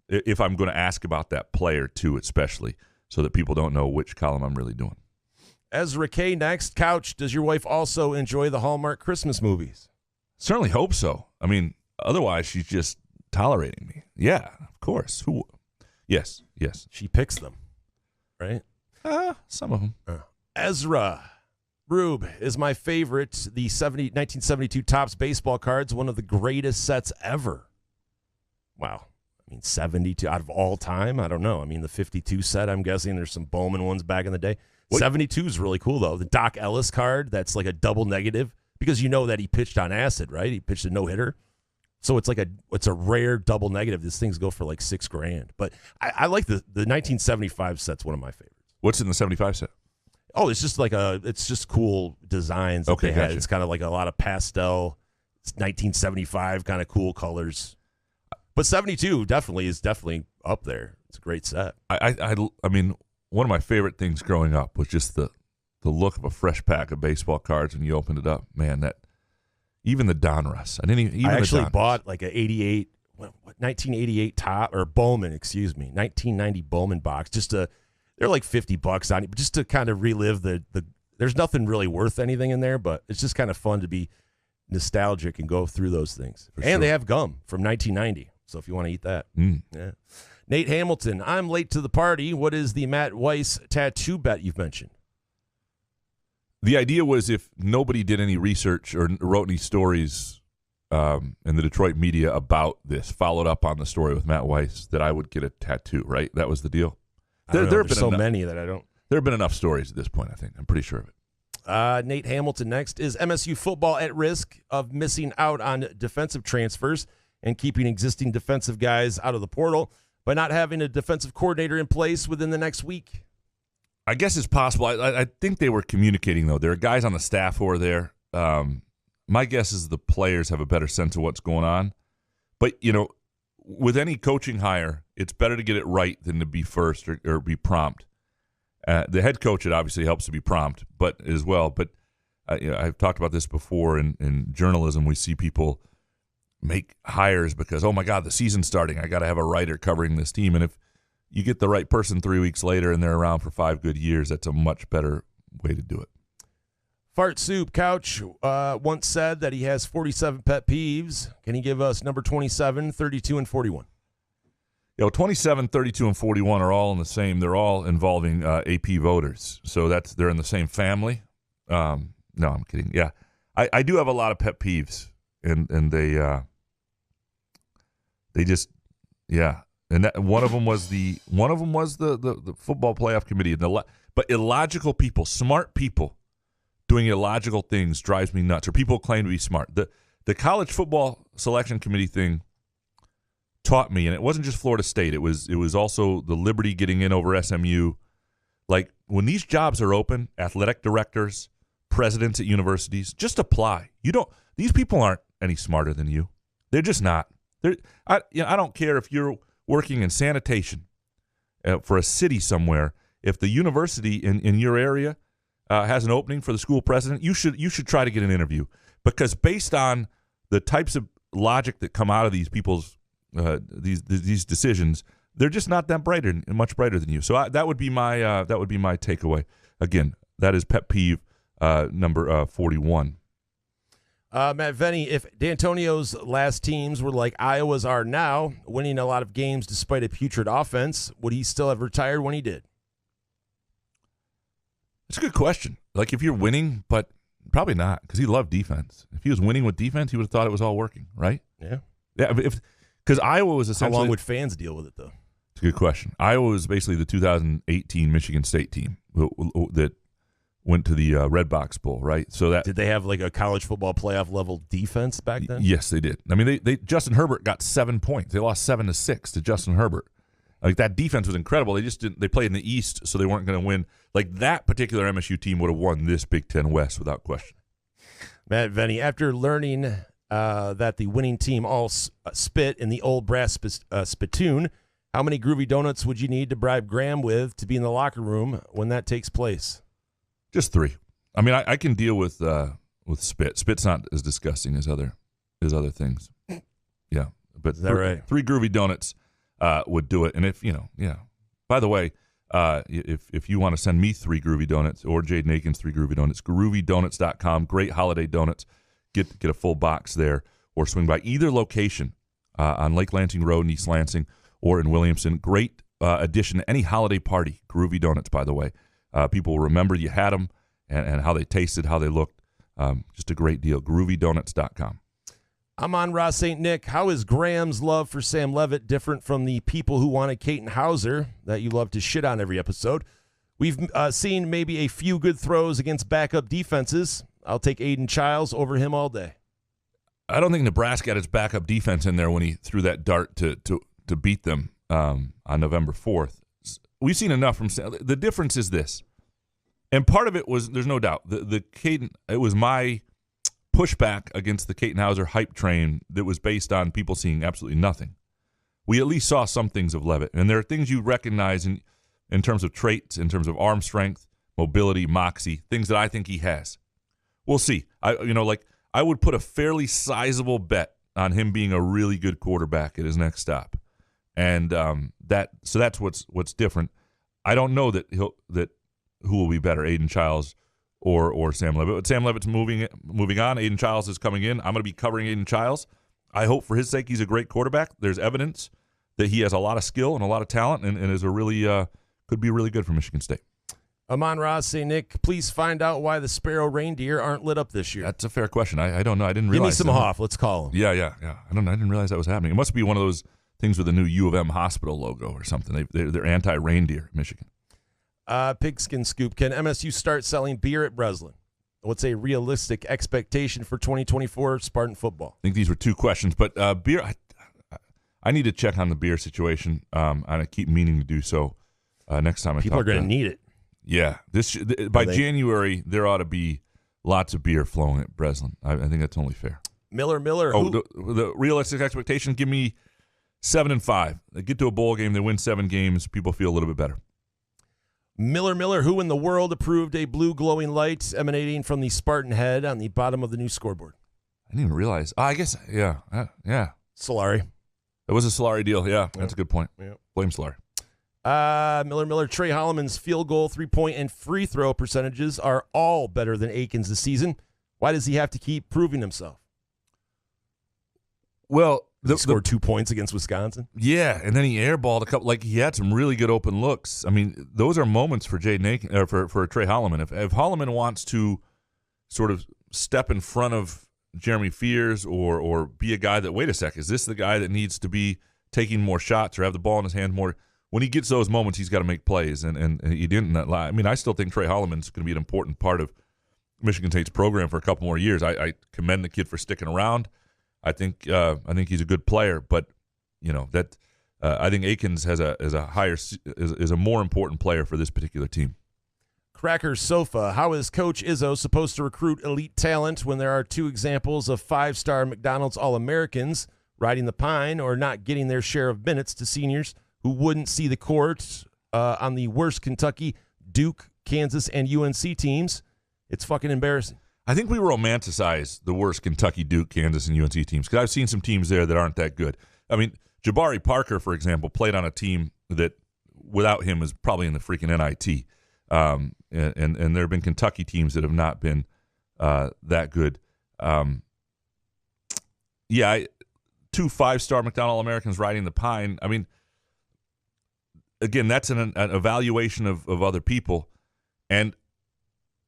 if I'm going to ask about that player too, especially so that people don't know which column I'm really doing. Ezra K next. Couch, does your wife also enjoy the Hallmark Christmas movies? Certainly hope so. I mean, otherwise she's just tolerating me. Yeah, of course. Yes. She picks them, right? Some of them. Ezra. Rube is my favorite. The 1972 Topps baseball cards, one of the greatest sets ever. Wow. I mean, 72 out of all time? I don't know. I mean, the 52 set, I'm guessing there's some Bowman ones back in the day. 72 is really cool, though. The Doc Ellis card, that's like a double negative because you know that he pitched on acid, right? He pitched a no-hitter. So it's a rare double negative. These things go for like $6,000. But I like the 1975 set's one of my favorites. What's in the 75 set? Oh, it's just cool designs. Okay, they had. gotcha. It's kind of like a lot of pastel. It's 1975 kind of cool colors. But 72 is definitely up there. It's a great set. I mean, one of my favorite things growing up was just the look of a fresh pack of baseball cards when you opened it up. Man, that even the Donruss. I actually bought like a 1988 top or Bowman, 1990 Bowman box. They're like $50 on it, just to kind of relive the. There's nothing really worth anything in there, but it's just kind of fun to be nostalgic and go through those things. And they have gum from 1990, so if you want to eat that. Yeah. Nate Hamilton, I'm late to the party. What is the Matt Weiss tattoo bet you've mentioned? The idea was if nobody did any research or wrote any stories in the Detroit media about this, followed up on the story with Matt Weiss, that I would get a tattoo, right? That was the deal. There have been so many that I don't. There have been enough stories at this point, I think. I'm pretty sure of it. Nate Hamilton next. Is MSU football at risk of missing out on defensive transfers and keeping existing defensive guys out of the portal by not having a defensive coordinator in place within the next week? I guess it's possible. I think they were communicating, though. There are guys on the staff who are there. My guess is the players have a better sense of what's going on. But, with any coaching hire, it's better to get it right than to be first or be prompt. The head coach, it obviously helps to be prompt, but as well. But I've talked about this before in journalism. We see people make hires because, oh my God, the season's starting. I got to have a writer covering this team. And if you get the right person 3 weeks later and they're around for 5 good years, that's a much better way to do it. Fart Soup Couch once said that he has 47 pet peeves. Can he give us number 27, 32, and 41? 27, 32, and 41 are all in the same. They're all involving AP voters. So they're in the same family. No, I'm kidding. Yeah, I do have a lot of pet peeves, and they just, yeah. And one of them was the football playoff committee. But illogical people, smart people, doing illogical things drives me nuts. Or people claim to be smart. The college football selection committee thing taught me, and it wasn't just Florida State. It was also the Liberty getting in over SMU. Like, when these jobs are open, athletic directors, presidents at universities, just apply. These people aren't any smarter than you. They're just not. I don't care if you're working in sanitation for a city somewhere. If the university in your area has an opening for the school president, you should try to get an interview, because based on the types of logic that come out of these people's these decisions, they're just not that brighter and much brighter than you. So that would be my takeaway. Again, that is pet peeve number 41. Matt Venny, if D'Antonio's last teams were like Iowa's are now, winning a lot of games despite a putrid offense, would he still have retired when he did? It's a good question. Like, if you're winning, but probably not, because he loved defense. If he was winning with defense, he would have thought it was all working, right? Yeah. Yeah, because Iowa was essentially... How long would fans deal with it, though? It's a good question. Iowa was basically the 2018 Michigan State team that went to the Red Box Bowl, right? So did they have like a college football playoff level defense back then? Yes, they did. I mean, they Justin Herbert got 7 points. They lost 7-6 to Justin Herbert. Like, that defense was incredible. They just didn't. They played in the East, so they weren't going to win. Like, that particular MSU team would have won this Big Ten West without question. Matt Venny, after learning that the winning team all spit in the old brass spittoon, how many Groovy Donuts would you need to bribe Graham with to be in the locker room when that takes place? Just 3. I mean, I can deal with spit. Spit's not as disgusting as other things. Yeah, but is that right? 3 Groovy Donuts would do it. And if by the way, if you want to send me 3 Groovy Donuts or Jaden Akins 3 Groovy Donuts, groovydonuts.com, great holiday donuts. Get a full box there, or swing by either location on Lake Lansing Road in East Lansing or in Williamson. Great addition to any holiday party. Groovy Donuts, by the way. People will remember you had them and how they tasted, how they looked. Just a great deal. groovydonuts.com. I'm on Ross St. Nick. How is Graham's love for Sam Levitt different from the people who wanted Caton Hauser that you love to shit on every episode? We've seen maybe a few good throws against backup defenses. I'll take Aiden Childs over him all day. I don't think Nebraska had its backup defense in there when he threw that dart to beat them on November 4th. We've seen enough from Sam. The difference is this, and part of it was, there's no doubt, the Caton, it was my pushback against the Caton Hauser hype train that was based on people seeing absolutely nothing. We at least saw some things of Levitt, and there are things you recognize in terms of traits, in terms of arm strength, mobility, moxie, things that I think he has. We'll see. I would put a fairly sizable bet on him being a really good quarterback at his next stop, and that's what's different. I don't know that who will be better, Aiden Childs or Sam Levitt. But Sam Levitt's moving on. Aiden Childs is coming in. I'm going to be covering Aiden Childs. I hope for his sake he's a great quarterback. There's evidence that he has a lot of skill and a lot of talent, and is a really could be really good for Michigan State. Amon Ross, say, Nick, please find out why the Sparrow reindeer aren't lit up this year. That's a fair question. I don't know. I didn't realize. Give me some Hoff. Let's call him. Yeah. I don't know. I didn't realize that was happening. It must be one of those things with the new U of M hospital logo or something. They're anti-reindeer, Michigan. Pigskin Scoop. Can MSU start selling beer at Breslin? What's a realistic expectation for 2024 Spartan football? I think these were two questions, but beer. I need to check on the beer situation, and I keep meaning to do so next time. People are going to need it. Yeah, by January there ought to be lots of beer flowing at Breslin. I think that's only fair. Miller. The realistic expectation: give me 7-5. They get to a bowl game, they win 7 games. People feel a little bit better. Miller, who in the world approved a blue glowing light emanating from the Spartan head on the bottom of the new scoreboard? I didn't even realize. I guess, yeah. Solari. It was a Solari deal. Yeah, that's a good point. Yeah. Blame Solari. Miller. Trey Holloman's field goal, 3-point, and free throw percentages are all better than Aikens this season. Why does he have to keep proving himself? Well, he scored 2 points against Wisconsin. Yeah, and then he airballed a couple. Like, he had some really good open looks. I mean, those are moments for for Trey Holloman. If Holloman wants to sort of step in front of Jeremy Fears or be a guy that, wait a sec, is this the guy that needs to be taking more shots or have the ball in his hand more? When he gets those moments, he's got to make plays, and he didn't. I mean, I still think Trey Holloman's going to be an important part of Michigan State's program for a couple more years. I commend the kid for sticking around. I think he's a good player, but I think Aikens is a more important player for this particular team. Cracker Sofa, how is Coach Izzo supposed to recruit elite talent when there are 2 examples of 5-star McDonald's All-Americans riding the pine or not getting their share of minutes to seniors who wouldn't see the court on the worst Kentucky, Duke, Kansas, and UNC teams? It's fucking embarrassing. I think we romanticize the worst Kentucky, Duke, Kansas, and UNC teams because I've seen some teams there that aren't that good. I mean, Jabari Parker, for example, played on a team that without him is probably in the freaking NIT. And there have been Kentucky teams that have not been that good. 2 5-star McDonald Americans riding the pine. I mean, again, that's an evaluation of other people. And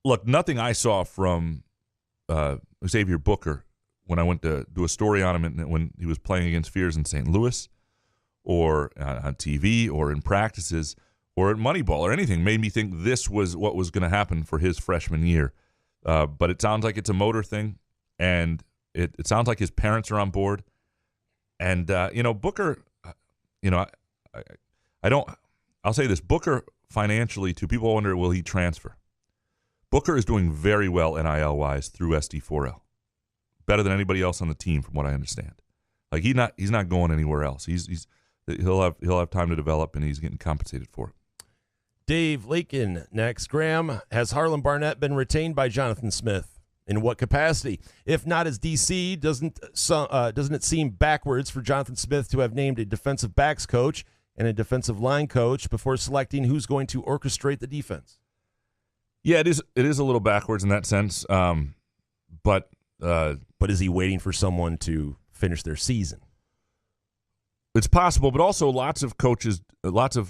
look, nothing I saw from Xavier Booker when I went to do a story on him when he was playing against Fears in St. Louis or on TV or in practices or at Moneyball or anything made me think this was what was going to happen for his freshman year. But it sounds like it's a motor thing, and it sounds like his parents are on board. And, Booker, I'll say this, Booker financially, too, people wonder, will he transfer? Booker is doing very well NIL-wise through SD4L. Better than anybody else on the team, from what I understand. Like, he's not going anywhere else. He'll have time to develop, and he's getting compensated for it. Dave Lakin next. Graham, has Harlan Barnett been retained by Jonathan Smith? In what capacity? If not as DC, doesn't it seem backwards for Jonathan Smith to have named a defensive backs coach and a defensive line coach before selecting who's going to orchestrate the defense? Yeah, it is a little backwards in that sense. But is he waiting for someone to finish their season? It's possible, but also lots of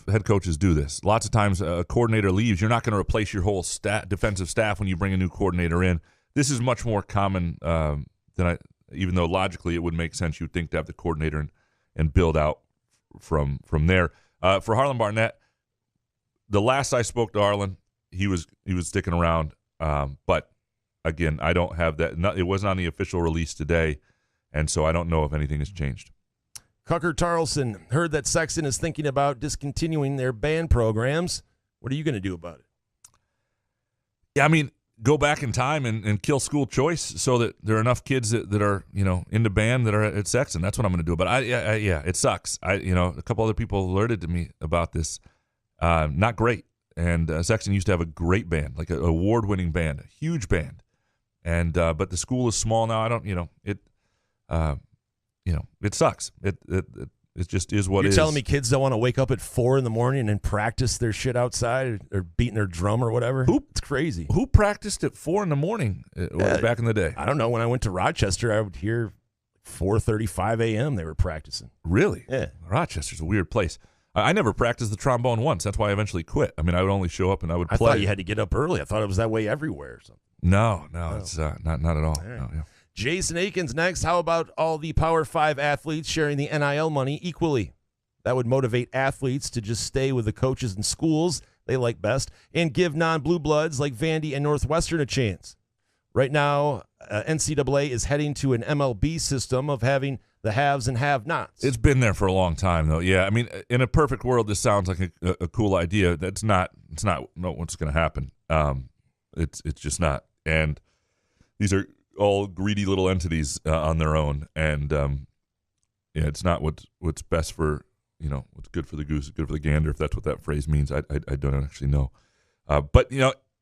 head coaches do this. Lots of times a coordinator leaves. You're not going to replace your whole defensive staff when you bring a new coordinator in. This is much more common even though logically it would make sense. You'd think to have the coordinator and build out from there. For Harlan Barnett, the last I spoke to Harlan, he was sticking around. But again, I don't have that. It wasn't on the official release today, and so I don't know if anything has changed. Cucker Tarleson, heard that Sexton is thinking about discontinuing their band programs. What are you going to do about it? Yeah, I mean, go back in time and kill school choice so that there are enough kids that are, into band that are at Sexton. That's what I'm going to do. But it sucks. A couple other people alerted to me about this. Not great. and Sexton used to have a great band, like an award-winning band, a huge band. And but the school is small now. I don't, it sucks. It just is what it is. You're telling me kids don't want to wake up at 4 a.m. and practice their shit outside or beating their drum or whatever? It's crazy. Who practiced at 4 a.m. back in the day? I don't know. When I went to Rochester, I would hear 4:35 a.m. they were practicing. Really? Yeah. Rochester's a weird place. I never practiced the trombone once. That's why I eventually quit. I mean, I would only show up and I would play. I thought you had to get up early. I thought it was that way everywhere or something. No, it's not at all. Right. No, yeah. Jason Akins next. How about all the Power 5 athletes sharing the NIL money equally? That would motivate athletes to just stay with the coaches and schools they like best and give non-blue bloods like Vandy and Northwestern a chance. Right now, NCAA is heading to an MLB system of having the haves and have-nots. It's been there for a long time, though. Yeah, I mean, in a perfect world, this sounds like a cool idea. That's not. It's not what's going to happen. It's just not. And these are all greedy little entities on their own, and it's not what's best for what's good for the goose is good for the gander. If that's what that phrase means, I don't actually know. But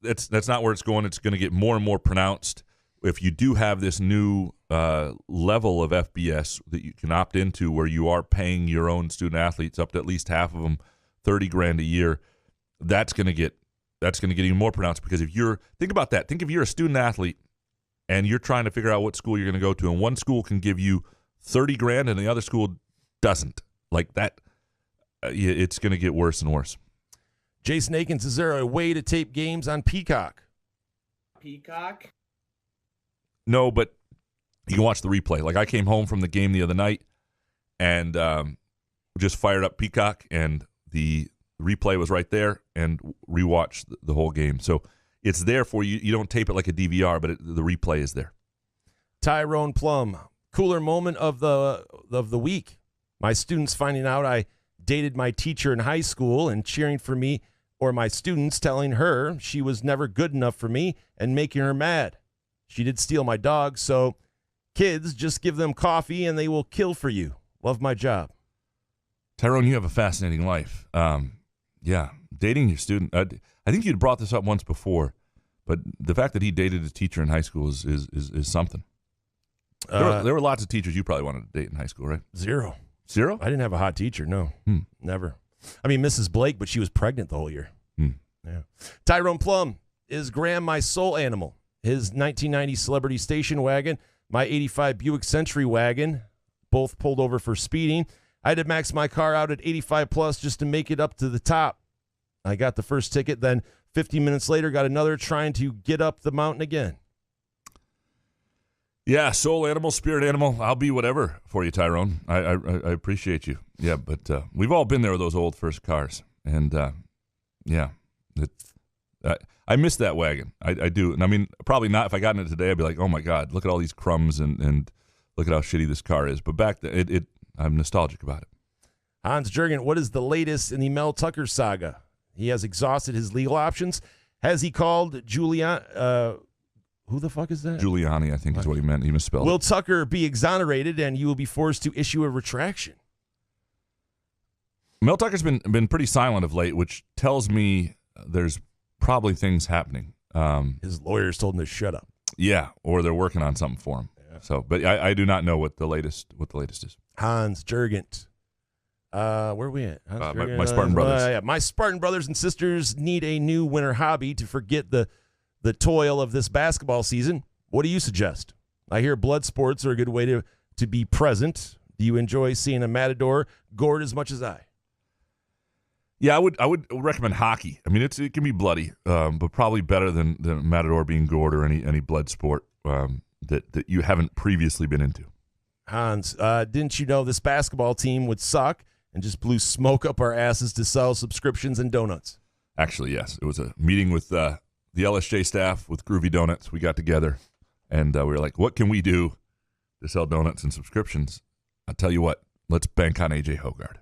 that's not where it's going. It's going to get more and more pronounced. If you do have this new level of FBS that you can opt into, where you are paying your own student athletes up to at least half of them $30,000 a year, that's going to get even more pronounced. Because think about that. Think if you're a student athlete and you're trying to figure out what school you're going to go to, and one school can give you $30,000 and the other school doesn't, like that, it's going to get worse and worse. Jason Akins, is there a way to tape games on Peacock? No, but you can watch the replay. Like, I came home from the game the other night and just fired up Peacock, and the replay was right there, and rewatched the whole game. So it's there for you. You don't tape it like a DVR, but the replay is there. Tyrone Plum, cooler moment of the week. My students finding out I dated my teacher in high school and cheering for me, or my students telling her she was never good enough for me and making her mad. She did steal my dog, so kids, just give them coffee and they will kill for you. Love my job. Tyrone, you have a fascinating life. Yeah, dating your student. I think you'd brought this up once before, but the fact that he dated a teacher in high school is something. There were lots of teachers you probably wanted to date in high school, right? Zero. Zero? I didn't have a hot teacher, no. Never. I mean, Mrs. Blake, but she was pregnant the whole year. Yeah. Tyrone Plum, is Graham my soul animal? His 1990 Celebrity Station wagon, my 85 Buick Century wagon, both pulled over for speeding. I had to max my car out at 85 plus just to make it up to the top. I got the first ticket, then 50 minutes later got another trying to get up the mountain again. Yeah, soul animal, spirit animal. I'll be whatever for you, Tyrone. I appreciate you. Yeah, but we've all been there with those old first cars, and I miss that wagon. I do, and I mean, probably not. If I got in it today, I'd be like, oh my God, look at all these crumbs and look at how shitty this car is. But back then, I'm nostalgic about it. Hans Jurgen, what is the latest in the Mel Tucker saga? He has exhausted his legal options. Has he called Giuliani? Who the fuck is that? Giuliani, I think is what he meant. He misspelled. Will Tucker be exonerated and you will be forced to issue a retraction? Mel Tucker's been pretty silent of late, which tells me there's probably things happening. His lawyers told him to shut up. Yeah, or they're working on something for him. Yeah. So, but I do not know what the latest is. Hans Jurgens. Where are we at? My Spartan brothers. Yeah. My Spartan brothers and sisters need a new winter hobby to forget the toil of this basketball season. What do you suggest? I hear blood sports are a good way to be present. Do you enjoy seeing a matador gored as much as I? Yeah, I would recommend hockey. I mean, it can be bloody, but probably better than matador being gored or any blood sport that you haven't previously been into. Hans, didn't you know this basketball team would suck and just blew smoke up our asses to sell subscriptions and donuts? Actually, yes. It was a meeting with the LSJ staff with Groovy Donuts. We got together, and we were like, what can we do to sell donuts and subscriptions? I'll tell you what, let's bank on A.J. Hoggard.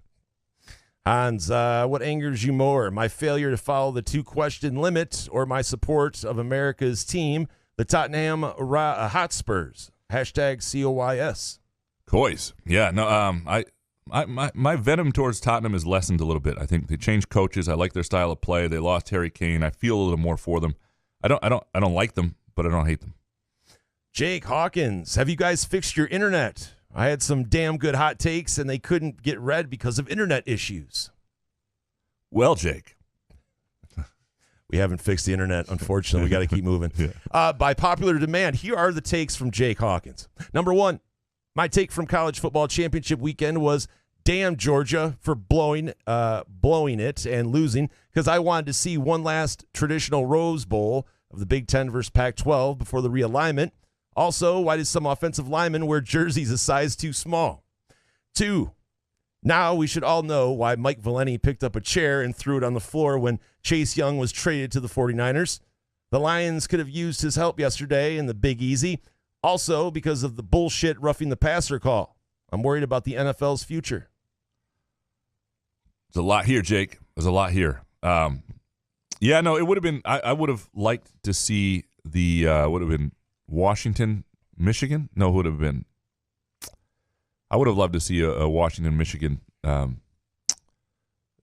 Hans, what angers you more, my failure to follow the two-question limit or my support of America's team, the Tottenham Hotspurs? #COYS. Coys. Yeah, no, my venom towards Tottenham has lessened a little bit. I think they changed coaches. I like their style of play. They lost Harry Kane. I feel a little more for them. I don't like them, but I don't hate them. Jake Hawkins, have you guys fixed your internet? I had some damn good hot takes, and they couldn't get read because of internet issues. Well, Jake. We haven't fixed the internet, unfortunately. We got to keep moving. By popular demand, here are the takes from Jake Hawkins. Number one, my take from college football championship weekend was, damn Georgia for blowing it and losing, because I wanted to see one last traditional Rose Bowl of the Big Ten versus Pac-12 before the realignment. Also, why did some offensive linemen wear jerseys a size too small? 2, now we should all know why Mike Valenti picked up a chair and threw it on the floor when Chase Young was traded to the 49ers. The Lions could have used his help yesterday in the Big Easy. Also, because of the bullshit roughing the passer call. I'm worried about the NFL's future. There's a lot here, Jake. There's a lot here. It would have been. I would have liked to see the would have been Washington, Michigan. No, it would have been. I would have loved to see a Washington, Michigan, a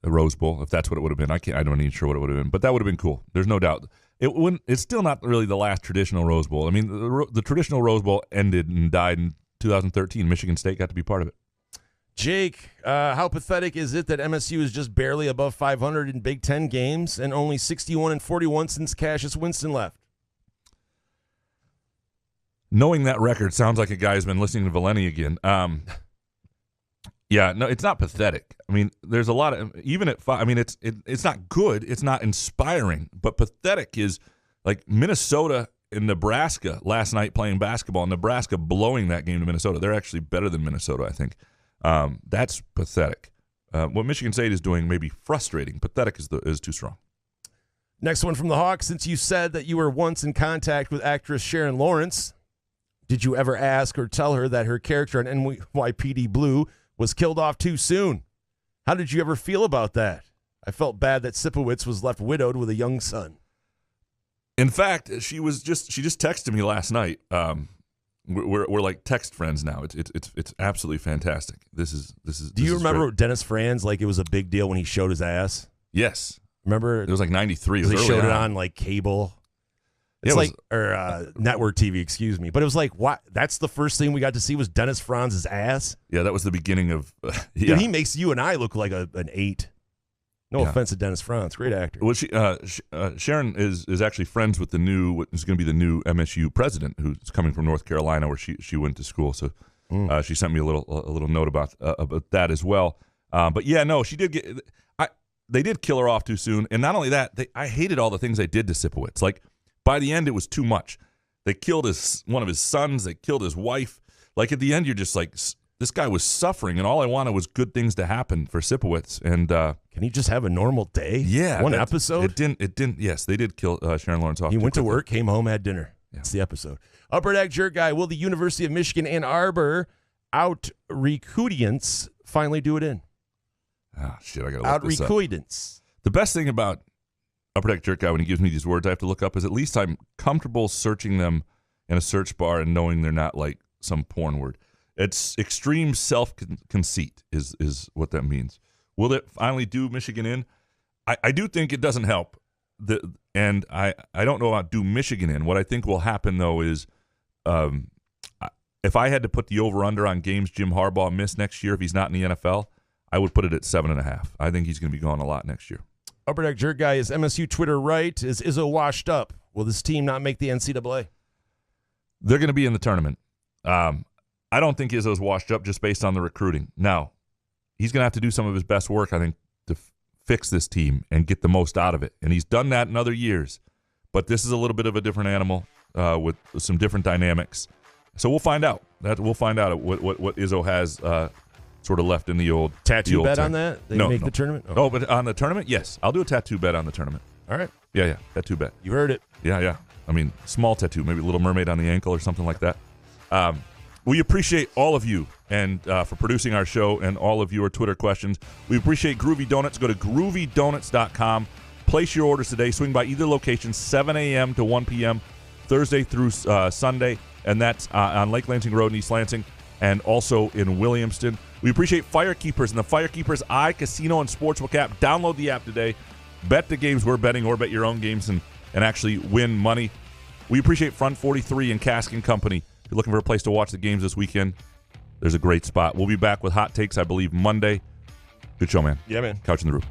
Rose Bowl, if that's what it would have been. I'm not even sure what it would have been, but that would have been cool. There's no doubt. It's still not really the last traditional Rose Bowl. I mean, the traditional Rose Bowl ended and died in 2013. Michigan State got to be part of it. Jake, how pathetic is it that MSU is just barely above 500 in Big Ten games and only 61-41 since Cassius Winston left? Knowing that record sounds like a guy who's been listening to Valenti again. It's not pathetic. I mean, there's a lot of, even at 5, I mean, it's not good. It's not inspiring, but pathetic is like Minnesota and Nebraska last night playing basketball, and Nebraska blowing that game to Minnesota. They're actually better than Minnesota, I think. That's pathetic. What Michigan State is doing may be frustrating. Pathetic is too strong. Next one from the Hawks. Since you said that you were once in contact with actress Sharon Lawrence, did you ever ask or tell her that her character on NYPD Blue was killed off too soon? How did you ever feel about that? I felt bad that Sipowicz was left widowed with a young son. In fact, she just texted me last night. We're like text friends now. It's absolutely fantastic. This is. Do you remember Dennis Franz? Like, it was a big deal when he showed his ass. Yes. Remember? It was like 93. They showed it on like cable. It's network TV, excuse me. But it was like, what? That's the first thing we got to see was Dennis Franz's ass? Yeah, that was the beginning of... Dude, he makes you and I look like an 8. No offense to Dennis Franz. Great actor. Well, Sharon is actually friends with what is going to be the new MSU president, who's coming from North Carolina, where she went to school. So she sent me a little note about that as well. But yeah, no, she did get... They did kill her off too soon. And not only that, I hated all the things they did to Sipowicz. Like, by the end, it was too much. They killed one of his sons. They killed his wife. Like, at the end, you're just like, this guy was suffering, and all I wanted was good things to happen for Sipowicz. And can he just have a normal day? Yeah, one episode. It didn't. Yes, they did kill Sharon Lawrence off. He went to work, came home, had dinner. Yeah. That's the episode. Upper Deck Jerk Guy. Will the University of Michigan Ann Arbor out-recruitants finally do it in? Oh shit! I gotta look this up. Out-recruitants. The best thing about Upper Deck Jerk Guy, when he gives me these words I have to look up, is at least I'm comfortable searching them in a search bar and knowing they're not like some porn word. It's extreme self-conceit is what that means. Will it finally do Michigan in? I do think it doesn't help. And I don't know about do Michigan in. What I think will happen, though, is if I had to put the over-under on games Jim Harbaugh missed next year if he's not in the NFL, I would put it at 7.5. I think he's going to be gone a lot next year. Upper Deck Jerk Guy, is MSU Twitter right? Is Izzo washed up? Will this team not make the NCAA? They're going to be in the tournament. I don't think Izzo's washed up just based on the recruiting. Now, he's going to have to do some of his best work, I think, to fix this team and get the most out of it. And he's done that in other years. But this is a little bit of a different animal with some different dynamics. So we'll find out. We'll find out what Izzo has sort of left in the old tattoo bet time. On that? They no, make the tournament? Oh, but on the tournament, yes. I'll do a tattoo bet on the tournament. All right. Yeah, tattoo bet. You heard it. Yeah. I mean, small tattoo, maybe Little Mermaid on the ankle or something like that. We appreciate all of you and for producing our show and all of your Twitter questions. We appreciate Groovy Donuts. Go to groovydonuts.com. Place your orders today. Swing by either location, 7 a.m. to 1 p.m., Thursday through Sunday, and that's on Lake Lansing Road in East Lansing. and also in Williamston. We appreciate Firekeepers and the Firekeepers iCasino and Sportsbook app. Download the app today. Bet the games we're betting or bet your own games and actually win money. We appreciate Front 43 and Cask & Company. If you're looking for a place to watch the games this weekend, there's a great spot. We'll be back with hot takes, I believe, Monday. Good show, man. Yeah, man. Couch in the Roof.